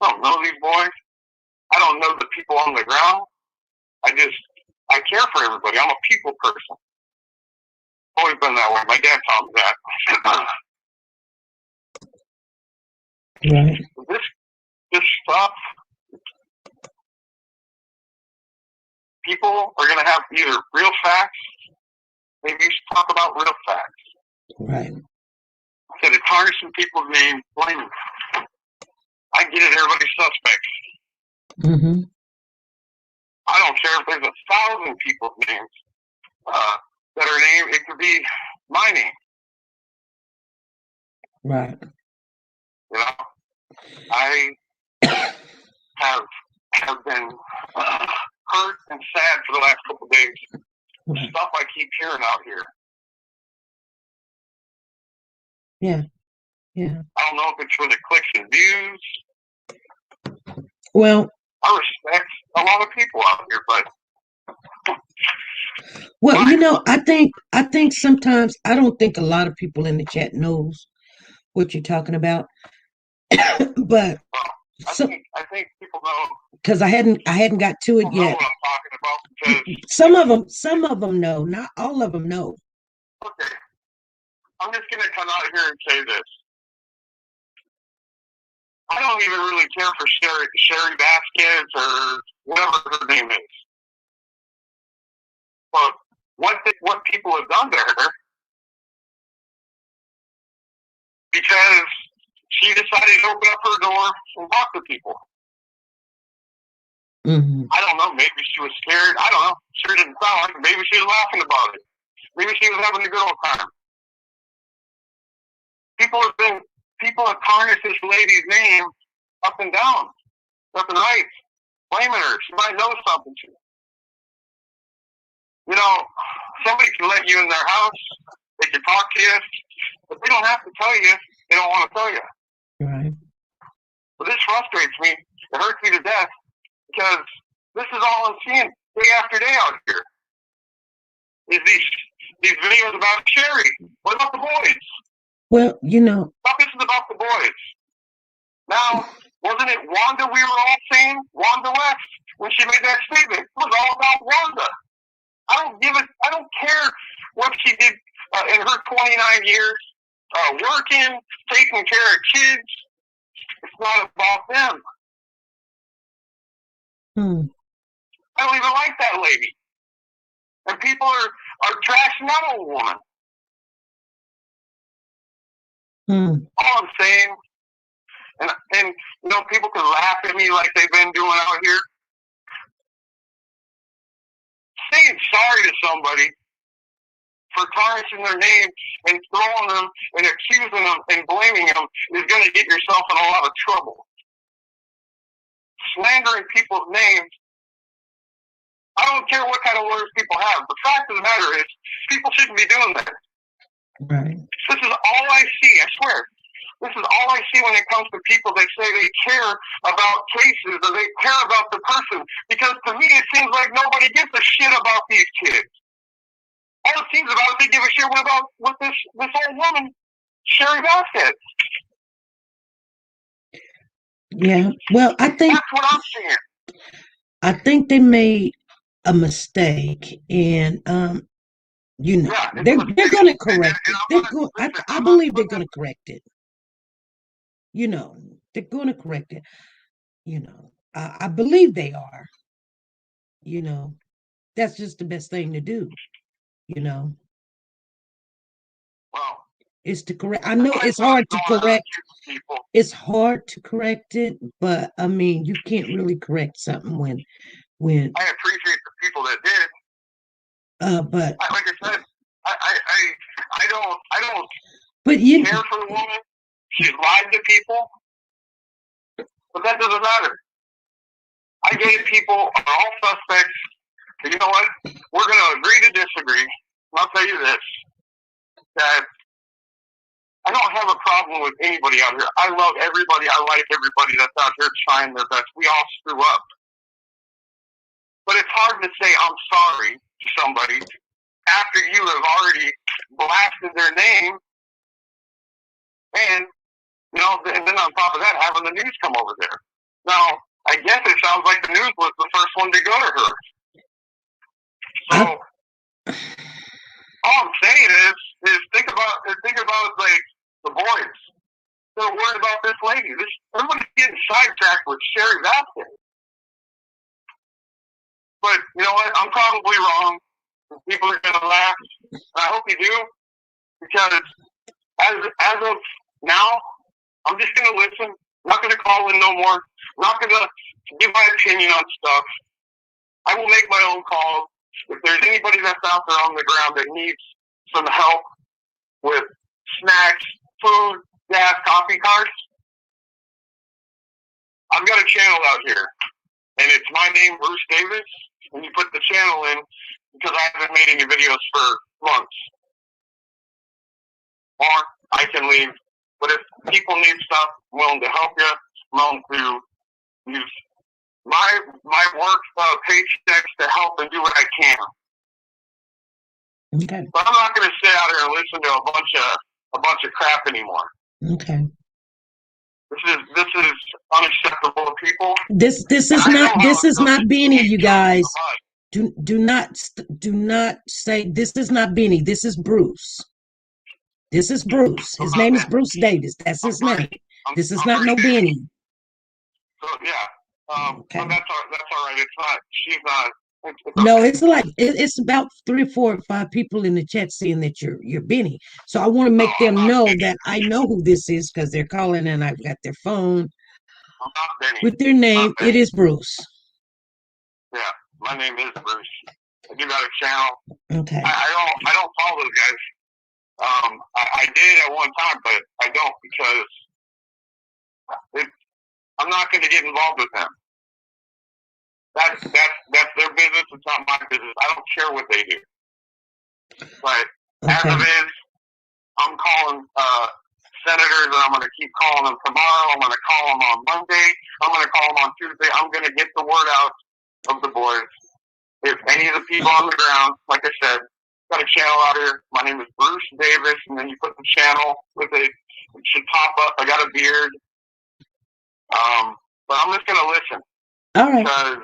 I don't know these boys. I don't know the people on the ground. I care for everybody. I'm a people person. Always been that way. My dad taught me that. Right. This stuff, people are going to have either real facts, maybe you should talk about real facts. Right. Instead of tarnishing people's names, blaming. I get it, everybody's suspects. Mm-hmm. I don't care if there's 1,000 people's names that are named. It could be my name. Right. I have been hurt and sad for the last couple of days. Right. Stuff I keep hearing out here. Yeah. Yeah. I don't know if it's for the clicks and views. Well, I respect a lot of people out here, but I think sometimes I don't think a lot of people in the chat knows what you're talking about. But I think people know, because I hadn't got to it yet. Know what I'm talking about, because some of them know, not all of them know. Okay, I'm just gonna come out here and say this. I don't even really care for Sherry Vasquez or whatever her name is. But what people have done to her, because she decided to open up her door and talk to people. Mm-hmm. I don't know. Maybe she was scared. I don't know. Sure didn't sound like it. Maybe she was laughing about it. Maybe she was having a good old time. People have tarnished this lady's name up and down, left and right, blaming her. She might know something. Somebody can let you in their house. They can talk to you, but they don't have to tell you. They don't want to tell you. Right. But this frustrates me. It hurts me to death because this is all I'm seeing day after day out here. Is these videos about Sherry? What about the boys? Well, This is about the boys. Now, wasn't it Wanda we were all saying? Wanda West, when she made that statement. It was all about Wanda. I don't care what she did in her 29 years working, taking care of kids. It's not about them. I don't even like that lady. And people are trashing that old woman. All I'm saying, and people can laugh at me like they've been doing out here. Saying sorry to somebody for tarnishing their name and throwing them and accusing them and blaming them is going to get yourself in a lot of trouble. Slandering people's names, I don't care what kind of words people have. The fact of the matter is, people shouldn't be doing that. Right. This is all I see, I swear. This is all I see when it comes to people that say they care about cases or they care about the person. Because to me, it seems like nobody gives a shit about these kids. All it seems about is they give a shit about what this old woman, Sherry Vasquez. Yeah. Well, I think That's what I'm seeing. I think they made a mistake, and Yeah, they're going to correct it. I believe they're going to correct it. They're going to correct it. I believe they are. That's just the best thing to do. Well, Is to correct. I know it's hard to correct. It's hard to correct it, but I mean, you can't really correct something when. I appreciate the people that did. But like I said, I don't. But you care for the woman. She's lied to people, but that doesn't matter. I gave people are all suspects. But you know what? We're going to agree to disagree. And I'll tell you this: that I don't have a problem with anybody out here. I love everybody. I like everybody that's out here trying their best. We all screw up. But it's hard to say I'm sorry to somebody after you have already blasted their name and, and then on top of that, having the news come over there. Now, I guess it sounds like the news was the first one to go to her. So, all I'm saying is think about like the boys. They're worried about this lady. Everybody's getting sidetracked with Sherry Vasquez. But you know what? I'm probably wrong. People are going to laugh. And I hope you do. Because as of now, I'm just going to listen. I'm not going to call in no more. I'm not going to give my opinion on stuff. I will make my own calls. If there's anybody that's out there on the ground that needs some help with snacks, food, gas, coffee carts, I've got a channel out here. And it's my name, Bruce Davis. And you put the channel in because I haven't made any videos for months. Or I can leave. But if people need stuff, I'm willing to help you. I'm willing to use my work paychecks to help and do what I can. Okay. But I'm not going to sit out here and listen to a bunch of crap anymore. Okay. This is unacceptable to people. This is not Benny, you guys. Do not say this is not Benny. This is Bruce. This is Bruce. His name is Bruce Davis. That's his name. This is not no Benny. So yeah. Okay. But that's all right. It's not. She's not. No, it's like it's about 3, 4, 5 people in the chat saying that you're Benny. So I want to make them know that I know who this is because they're calling and I've got their phone with their name. It is Bruce. Yeah, my name is Bruce. I do got a channel. Okay. I don't follow those guys. I did at one time, but I don't because I'm not going to get involved with them. That's their business. It's not my business. I don't care what they do. But as of is, I'm calling senators, and I'm going to keep calling them tomorrow. I'm going to call them on Monday. I'm going to call them on Tuesday. I'm going to get the word out of the boys. If any of the people on the ground, like I said, got a channel out here. My name is Bruce Davis, and then you put the channel with it. It should pop up. I got a beard. But I'm just going to listen. All right. Because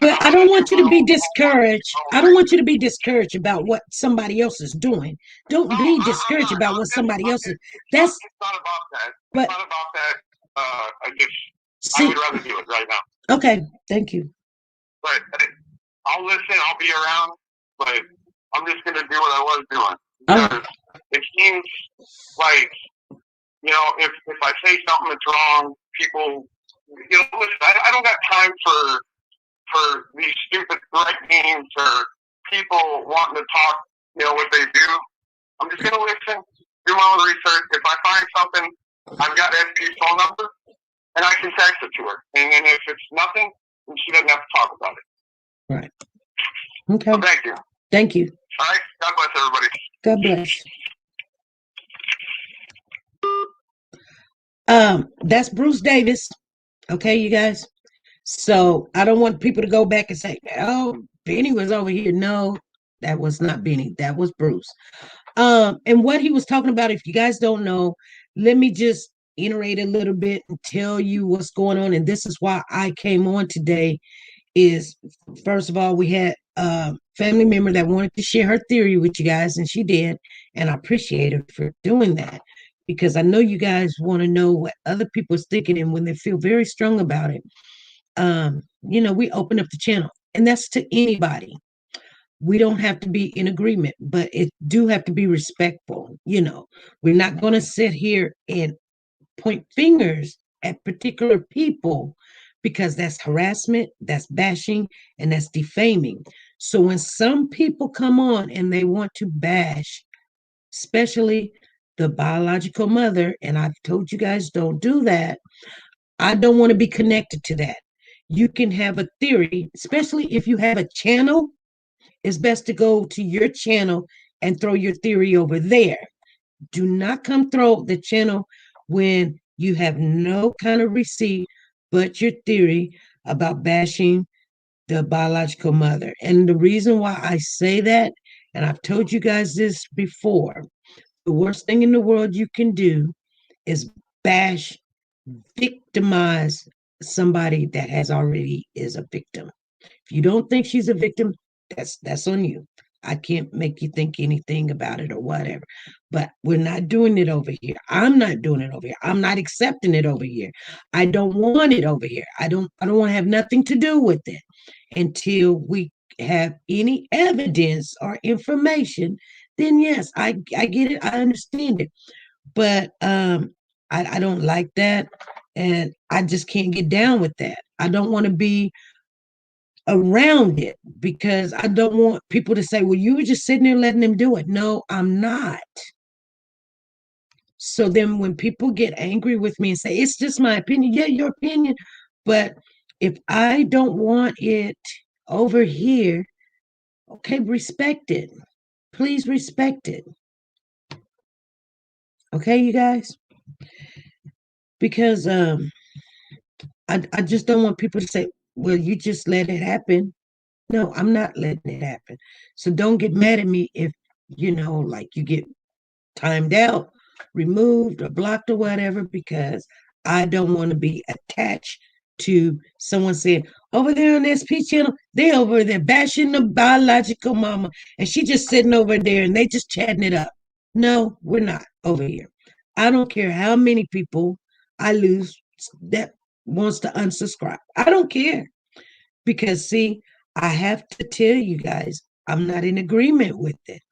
but I don't want you to be discouraged. I don't want you to be discouraged about what somebody else is doing. Don't be discouraged about what somebody else is. That's it's not about that. But, it's not about that. I would rather do it right now. Okay, thank you. But I'll listen. I'll be around. But I'm just gonna do what I was doing because it seems like if I say something that's wrong, people. Listen, I don't got time for these stupid threat games or people wanting to talk, what they do. I'm just going to listen, do my own research. If I find something, I've got SP's phone number, and I can text it to her. And then if it's nothing, then she doesn't have to talk about it. Right. Okay. So thank you. Thank you. All right. God bless everybody. God bless. That's Bruce Davis. Okay, you guys. So I don't want people to go back and say, "Oh, Benny was over here." No, That was not Benny. That was Bruce. And what he was talking about, if you guys don't know, let me just iterate a little bit and tell you what's going on. And this is why I came on today. Is first of all, we had a family member that wanted to share her theory with you guys, and she did, and I appreciate her for doing that because I know you guys want to know what other people are thinking, and when they feel very strong about it, we open up the channel, and that's to anybody. We don't have to be in agreement, but it do have to be respectful. We're not going to sit here and point fingers at particular people because that's harassment, that's bashing, and that's defaming. So when some people come on and they want to bash, especially the biological mother, and I've told you guys don't do that, I don't want to be connected to that. You can have a theory, especially if you have a channel. It's best to go to your channel and throw your theory over there. Do not come throw the channel when you have no kind of receipt but your theory about bashing the biological mother. And the reason why I say that, and I've told you guys this before, the worst thing in the world you can do is bash, victimize somebody that has already is a victim. If you don't think she's a victim, that's on you. I can't make you think anything about it or whatever. But we're not doing it over here. I'm not doing it over here. I'm not accepting it over here. I don't want it over here. I don't want to have nothing to do with it until we have any evidence or information. Then yes, I get it. I understand it. But I don't like that. And I just can't get down with that. I don't want to be around it because I don't want people to say, well, you were just sitting there letting them do it. No, I'm not. So then when people get angry with me and say, it's just my opinion, yeah, your opinion. But if I don't want it over here, okay, respect it. Please respect it. Okay, you guys? Because I just don't want people to say, well, you just let it happen. No, I'm not letting it happen. So don't get mad at me if, like you get timed out, removed, or blocked or whatever, because I don't want to be attached to someone saying, over there on the SP channel, they over there bashing the biological mama, and she just sitting over there and they just chatting it up. No, we're not over here. I don't care how many people I lose that wants to unsubscribe. I don't care. Because, see, I have to tell you guys, I'm not in agreement with it.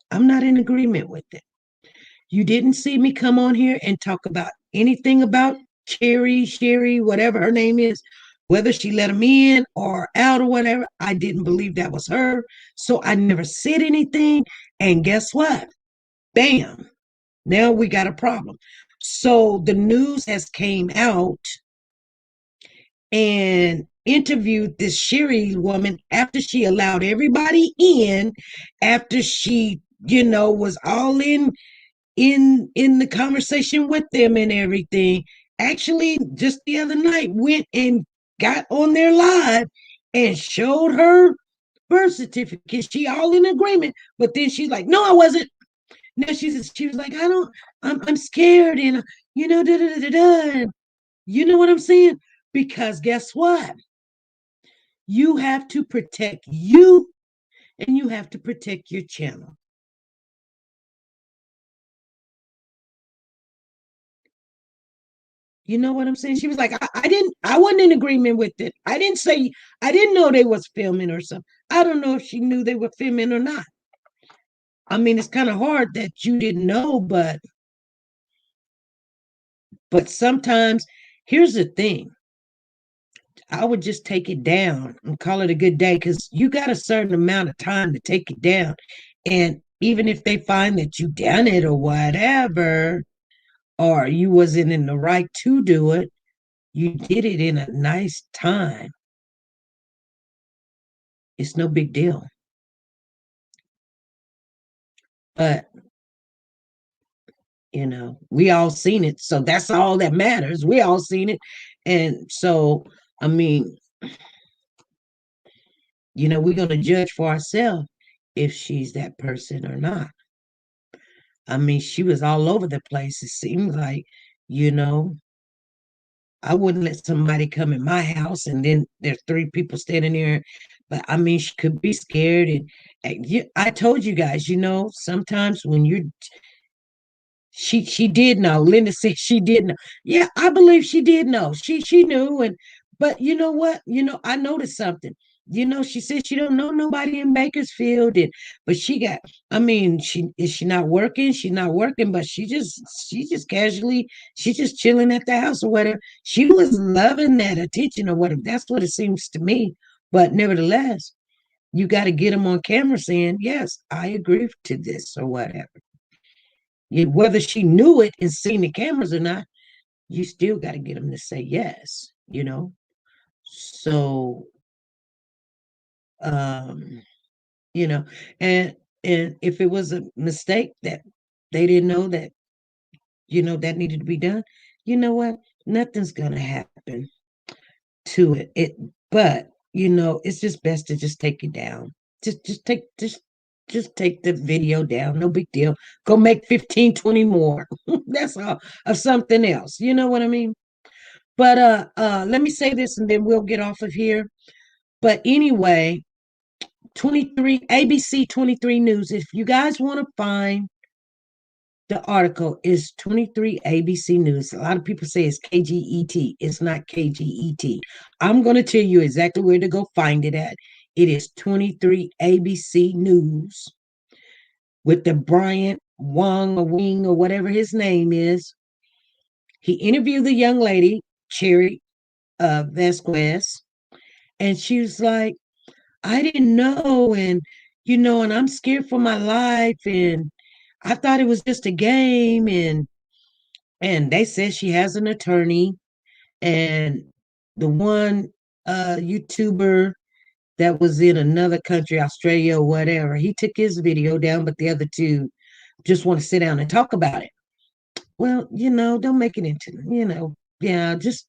I'm not in agreement with it. You didn't see me come on here and talk about anything about Sherry, whatever her name is, whether she let him in or out or whatever. I didn't believe that was her. So I never said anything. And guess what? Bam. Now we got a problem. So the news has came out and interviewed this Sherry woman after she allowed everybody in, after she, was all in the conversation with them and everything. Actually, just the other night went and got on their live and showed her birth certificate. She all in agreement, but then she's like, no, I wasn't. Now she was like, I'm scared, and da da da da. You know what I'm saying? Because guess what? You have to protect you and you have to protect your channel. You know what I'm saying? She was like, I wasn't in agreement with it. I didn't know they was filming or something. I don't know if she knew they were filming or not. I mean, it's kind of hard that you didn't know, but sometimes, here's the thing. I would just take it down and call it a good day, because you got a certain amount of time to take it down. And even if they find that you done it or whatever, or you wasn't in the right to do it, you did it in a nice time. It's no big deal. But, we all seen it. So that's all that matters. We all seen it. And so, I mean, We're going to judge for ourselves if she's that person or not. I mean, she was all over the place. It seemed like, you know, I wouldn't let somebody come in my house and then there's three people standing there. But I mean, she could be scared. And I told you guys, sometimes when you're she did know. Linda said she did know. Yeah, I believe she did know. She knew. But you know what? I noticed something. She said she don't know nobody in Bakersfield, but she got. I mean, she not working. She's not working, but she just casually, she just chilling at the house or whatever. She was loving that attention or whatever. That's what it seems to me. But nevertheless, you got to get them on camera saying, yes, I agree to this or whatever. Whether she knew it and seen the cameras or not, you still got to get them to say yes. So, um, you know, and if it was a mistake that they didn't know that needed to be done, you know what? Nothing's gonna happen to it. But it's just best to just take it down. Just take the video down. No big deal. Go make 15, 20 more. That's all of something else. You know what I mean? But let me say this and then we'll get off of here. But anyway, 23 ABC 23 News. If you guys want to find the article, is 23 ABC News. A lot of people say it's KGET. It's not KGET. I'm going to tell you exactly where to go find it at. It is 23 ABC News with the Bryant Wong or Wing or whatever his name is. He interviewed the young lady, Cherry Vasquez, and she was like, I didn't know, and I'm scared for my life, and I thought it was just a game, and they said she has an attorney, and the one YouTuber that was in another country, Australia or whatever, he took his video down, but the other two just want to sit down and talk about it. Well, don't make it into, yeah, just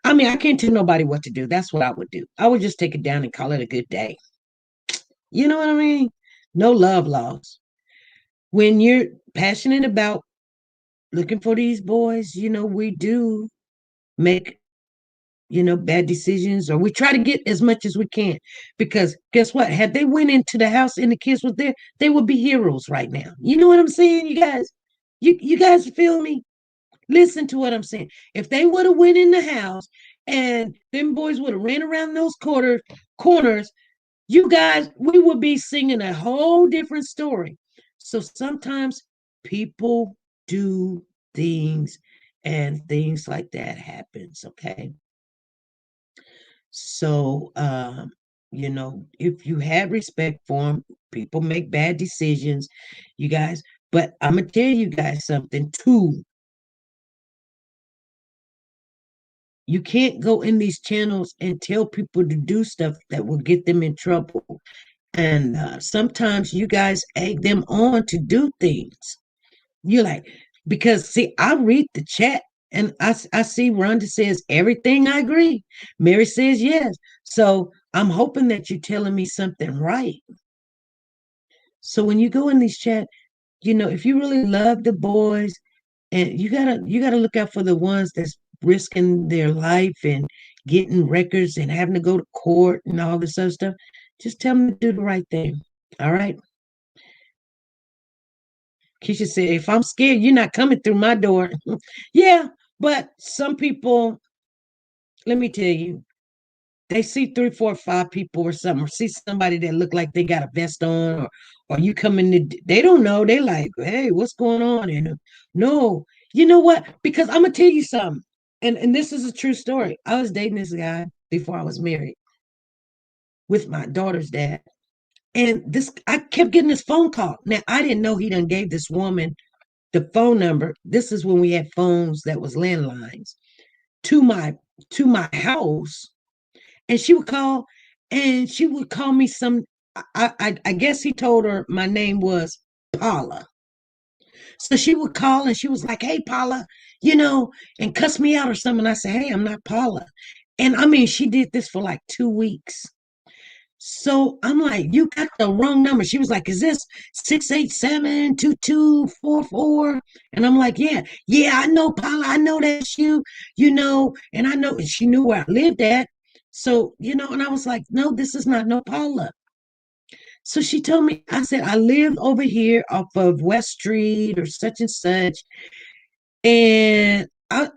I mean, I can't tell nobody what to do. That's what I would do. I would just take it down and call it a good day. You know what I mean? No love lost. When you're passionate about looking for these boys, we do make, bad decisions, or we try to get as much as we can. Because guess what? Had they went into the house and the kids were there, they would be heroes right now. You know what I'm saying, you guys? You guys feel me? Listen to what I'm saying. If they would have went in the house and them boys would have ran around those corners, you guys, we would be singing a whole different story. So sometimes people do things and things like that happens, okay? So, if you have respect for them, people make bad decisions, you guys. But I'm going to tell you guys something too. You can't go in these channels and tell people to do stuff that will get them in trouble. And sometimes you guys egg them on to do things. You're like, because see, I read the chat and I see Rhonda says everything I agree. Mary says yes. So I'm hoping that you're telling me something right. So when you go in these chat, if you really love the boys, and you gotta look out for the ones that's risking their life and getting records and having to go to court and all this other stuff. Just tell them to do the right thing. All right. Keisha said, if I'm scared, you're not coming through my door. Yeah, but some people, let me tell you, they see 3, 4, 5 people or something, or see somebody that look like they got a vest on, or you come in, they don't know. They like, hey, what's going on? And no, you know what? Because I'm gonna tell you something, and this is a true story. I was dating this guy before I was married with my daughter's dad. And I kept getting this phone call. Now I didn't know he done gave this woman the phone number. This is when we had phones that was landlines to my house, and she would call, and she would call me some. I guess he told her my name was Paula. So she would call and she was like, "Hey Paula," and cuss me out or something. I said, "Hey, I'm not Paula." And I mean, she did this for like 2 weeks. So I'm like, you got the wrong number. She was like, is this 687-2244? And I'm like, yeah, I know, Paula. I know that's you, and I know, and she knew where I lived at. So, and I was like, no, this is not no Paula. So she told me, I said, I live over here off of West Street or such and such. And I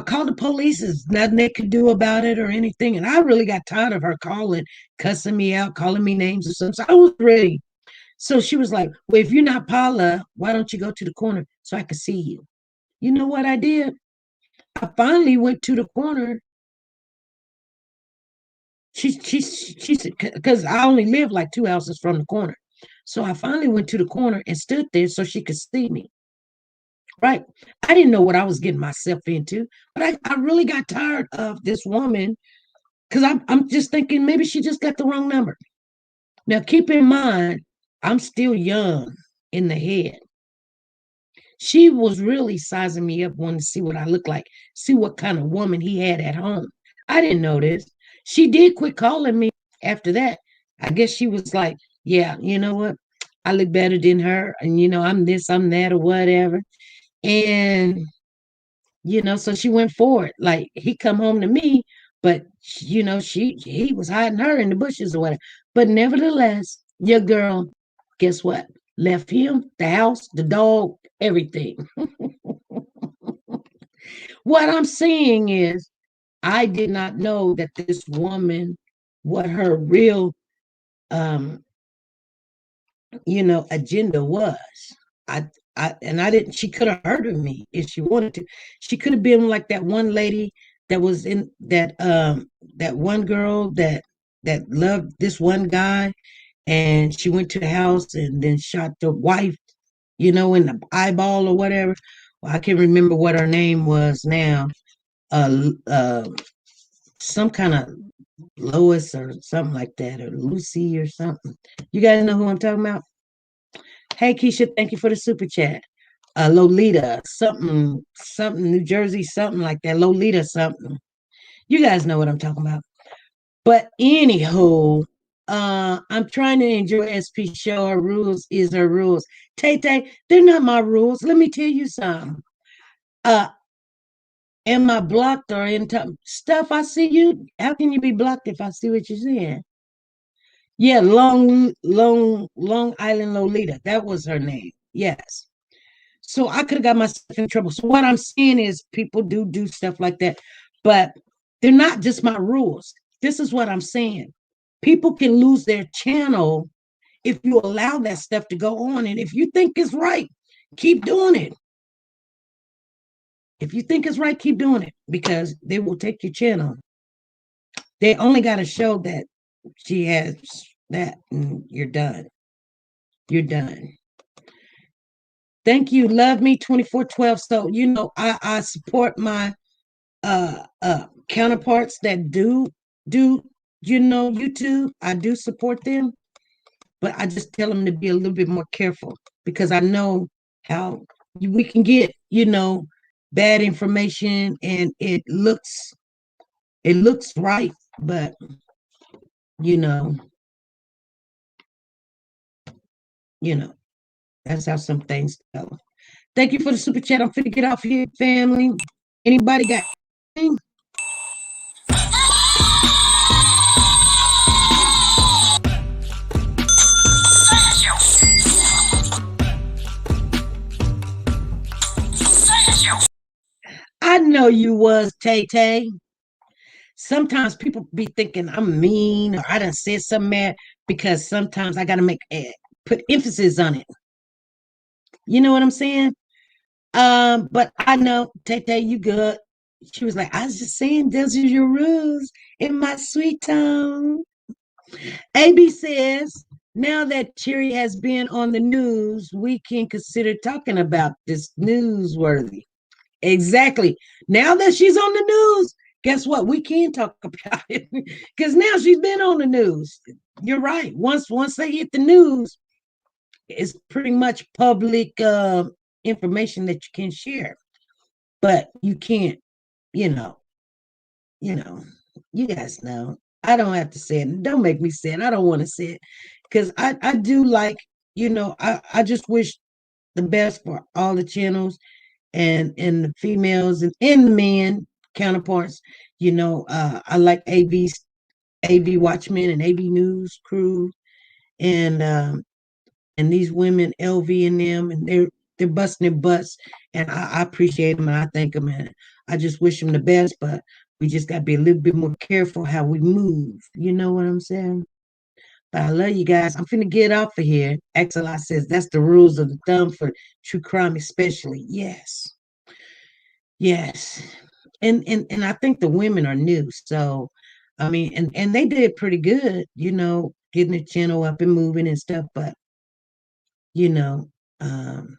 called the police. There's nothing they could do about it or anything. And I really got tired of her calling, cussing me out, calling me names or something. So I was ready. So she was like, well, if you're not Paula, why don't you go to the corner so I can see you? You know what I did? I finally went to the corner. She said, because I only live like 2 houses from the corner. So I finally went to the corner and stood there so she could see me. Right. I didn't know what I was getting myself into, but I really got tired of this woman because I'm just thinking maybe she just got the wrong number. Now, keep in mind, I'm still young in the head. She was really sizing me up, wanting to see what I look like, see what kind of woman he had at home. I didn't know this. She did quit calling me after that. I guess she was like, yeah, you know what? I look better than her. And, I'm this, I'm that, or whatever. And so she went forward. Like he come home to me, but he was hiding her in the bushes or whatever. But nevertheless, your girl, guess what? Left him, the house, the dog, everything. What I'm saying is, I did not know that this woman, what her real agenda was. I I didn't, she could have hurted me if she wanted to. She could have been like that one lady that was in that one girl that loved this one guy, and she went to the house and then shot the wife, in the eyeball or whatever. Well, I can't remember what her name was now. Uh uh some kind of Lois or something like that, or Lucy or something. You guys know who I'm talking about? Hey, Keisha, thank you for the super chat. Lolita, something, New Jersey, something like that. Lolita, something. You guys know what I'm talking about. But anywho, I'm trying to enjoy SP show. Her rules is her rules. Tay Tay, they're not my rules. Let me tell you something. Uh, am I blocked or in stuff? I see you. How can you be blocked if I see what you're saying? Yeah, Long Island Lolita. That was her name. Yes. So I could have got myself in trouble. So what I'm saying is people do stuff like that, but they're not just my rules. This is what I'm saying. People can lose their channel if you allow that stuff to go on. And if you think it's right, keep doing it. If you think it's right, keep doing it because they will take your channel. They only got to show that she has that and you're done. You're done. Thank you. Love me 2412. So, I support my counterparts that do YouTube. I do support them, but I just tell them to be a little bit more careful because I know how we can get bad information and it looks right, but you know that's how some things go. Thank you for the super chat. I'm finna get off here, family. Anybody got anything? I know you was, Tay Tay. Sometimes people be thinking I'm mean or I done said something bad because sometimes I gotta put emphasis on it. You know what I'm saying? But I know, Tay Tay, you good. She was like, I was just saying those are your rules in my sweet tone. AB says, now that Cherry has been on the news, we can consider talking about this newsworthy. Exactly. Now that she's on the news, guess what? We can talk about it because now she's been on the news. You're right. Once they hit the news, it's pretty much public information that you can share, but you can't. You guys know. I don't have to say it. Don't make me say it. I don't want to say it. Because I do like, I just wish the best for all the channels and the females and the men counterparts. I like AV Watchmen and AV News crew and these women, LV and them, and they're busting their butts, and I appreciate them and I thank them, and I just wish them the best. But we just got to be a little bit more careful how we move. You know what I'm saying? But I love you guys. I'm finna get off of here. Axelot says that's the rules of the thumb for true crime, especially. Yes, yes, and I think the women are new, so I mean, and they did pretty good, getting the channel up and moving and stuff. But you know, um,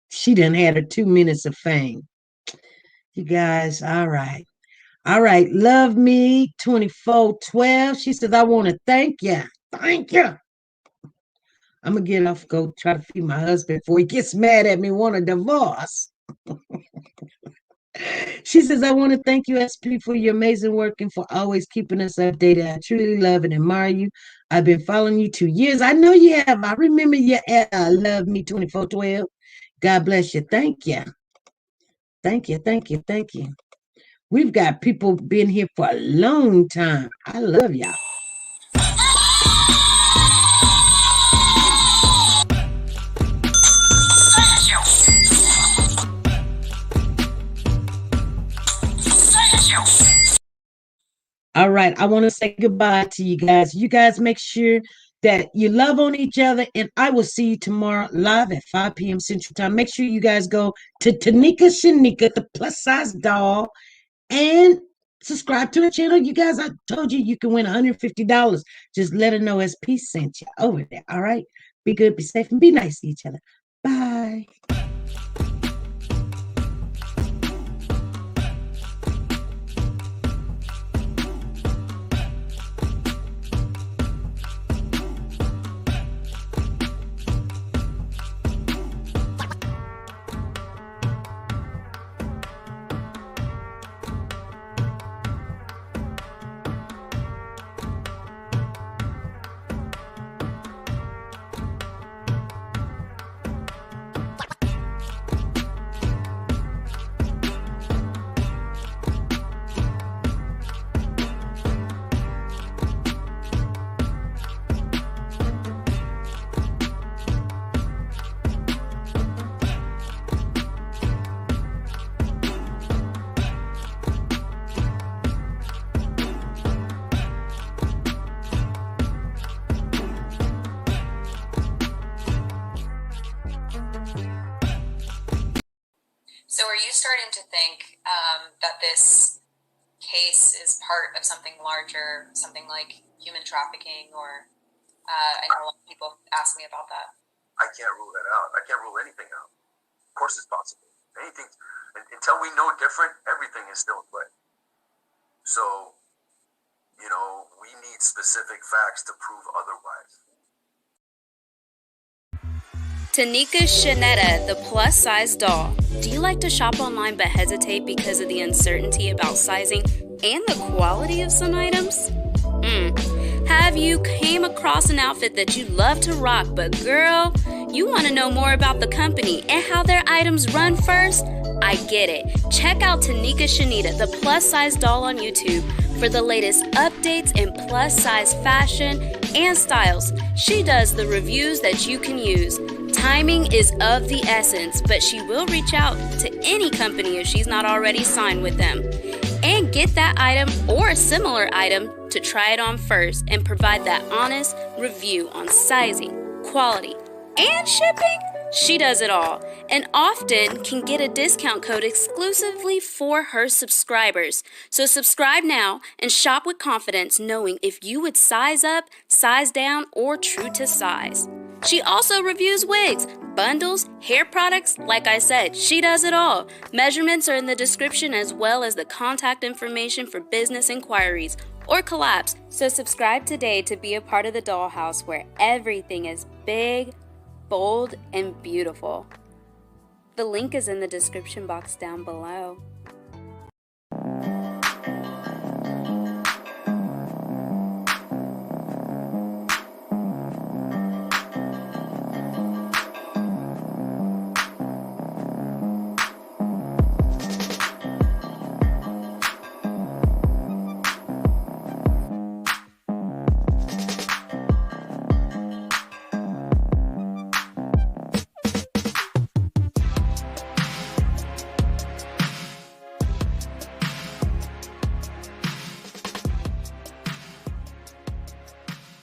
she done had her 2 minutes of fame. You guys, all right. All right. Love me 2412. She says, I want to thank you. Thank you. I'm going to get off, go try to feed my husband before he gets mad at me, want a divorce. She says, I want to thank you, SP, for your amazing work and for always keeping us updated. I truly love and admire you. I've been following you 2 years. I know you have. I remember you Love Me 2412. God bless you. Thank you. Thank you. Thank you. Thank you. We've got people been here for a long time. I love y'all. All right, I want to say goodbye to you guys. You guys make sure that you love on each other, and I will see you tomorrow live at 5 p.m. Central Time. Make sure you guys go to Shenette, the plus size doll, and subscribe to the channel. You guys, I told you you can win $150. Just let her know SP sent you over there. All right, be good, be safe, and be nice to each other. Bye. So are you starting to think that this case is part of something larger, something like human trafficking, or I know a lot of people ask me about that. I can't rule that out. I can't rule anything out. Of course it's possible. Anything, until we know different, everything is still in play. So, we need specific facts to prove otherwise. TeNika Shenette, the plus-size doll. Do you like to shop online but hesitate because of the uncertainty about sizing and the quality of some items? Have you came across an outfit that you love to rock, but girl, you want to know more about the company and how their items run first? I get it. Check out TeNika Shenette, the plus-size doll on YouTube for the latest updates in plus-size fashion and styles. She does the reviews that you can use. Timing is of the essence, but she will reach out to any company if she's not already signed with them. And get that item or a similar item to try it on first and provide that honest review on sizing, quality, and shipping. She does it all and often can get a discount code exclusively for her subscribers. So subscribe now and shop with confidence, knowing if you would size up, size down, or true to size. She also reviews wigs, bundles, hair products. Like I said, she does it all. Measurements are in the description as well as the contact information for business inquiries or collabs. So subscribe today to be a part of the dollhouse where everything is big, bold, and beautiful. The link is in the description box down below.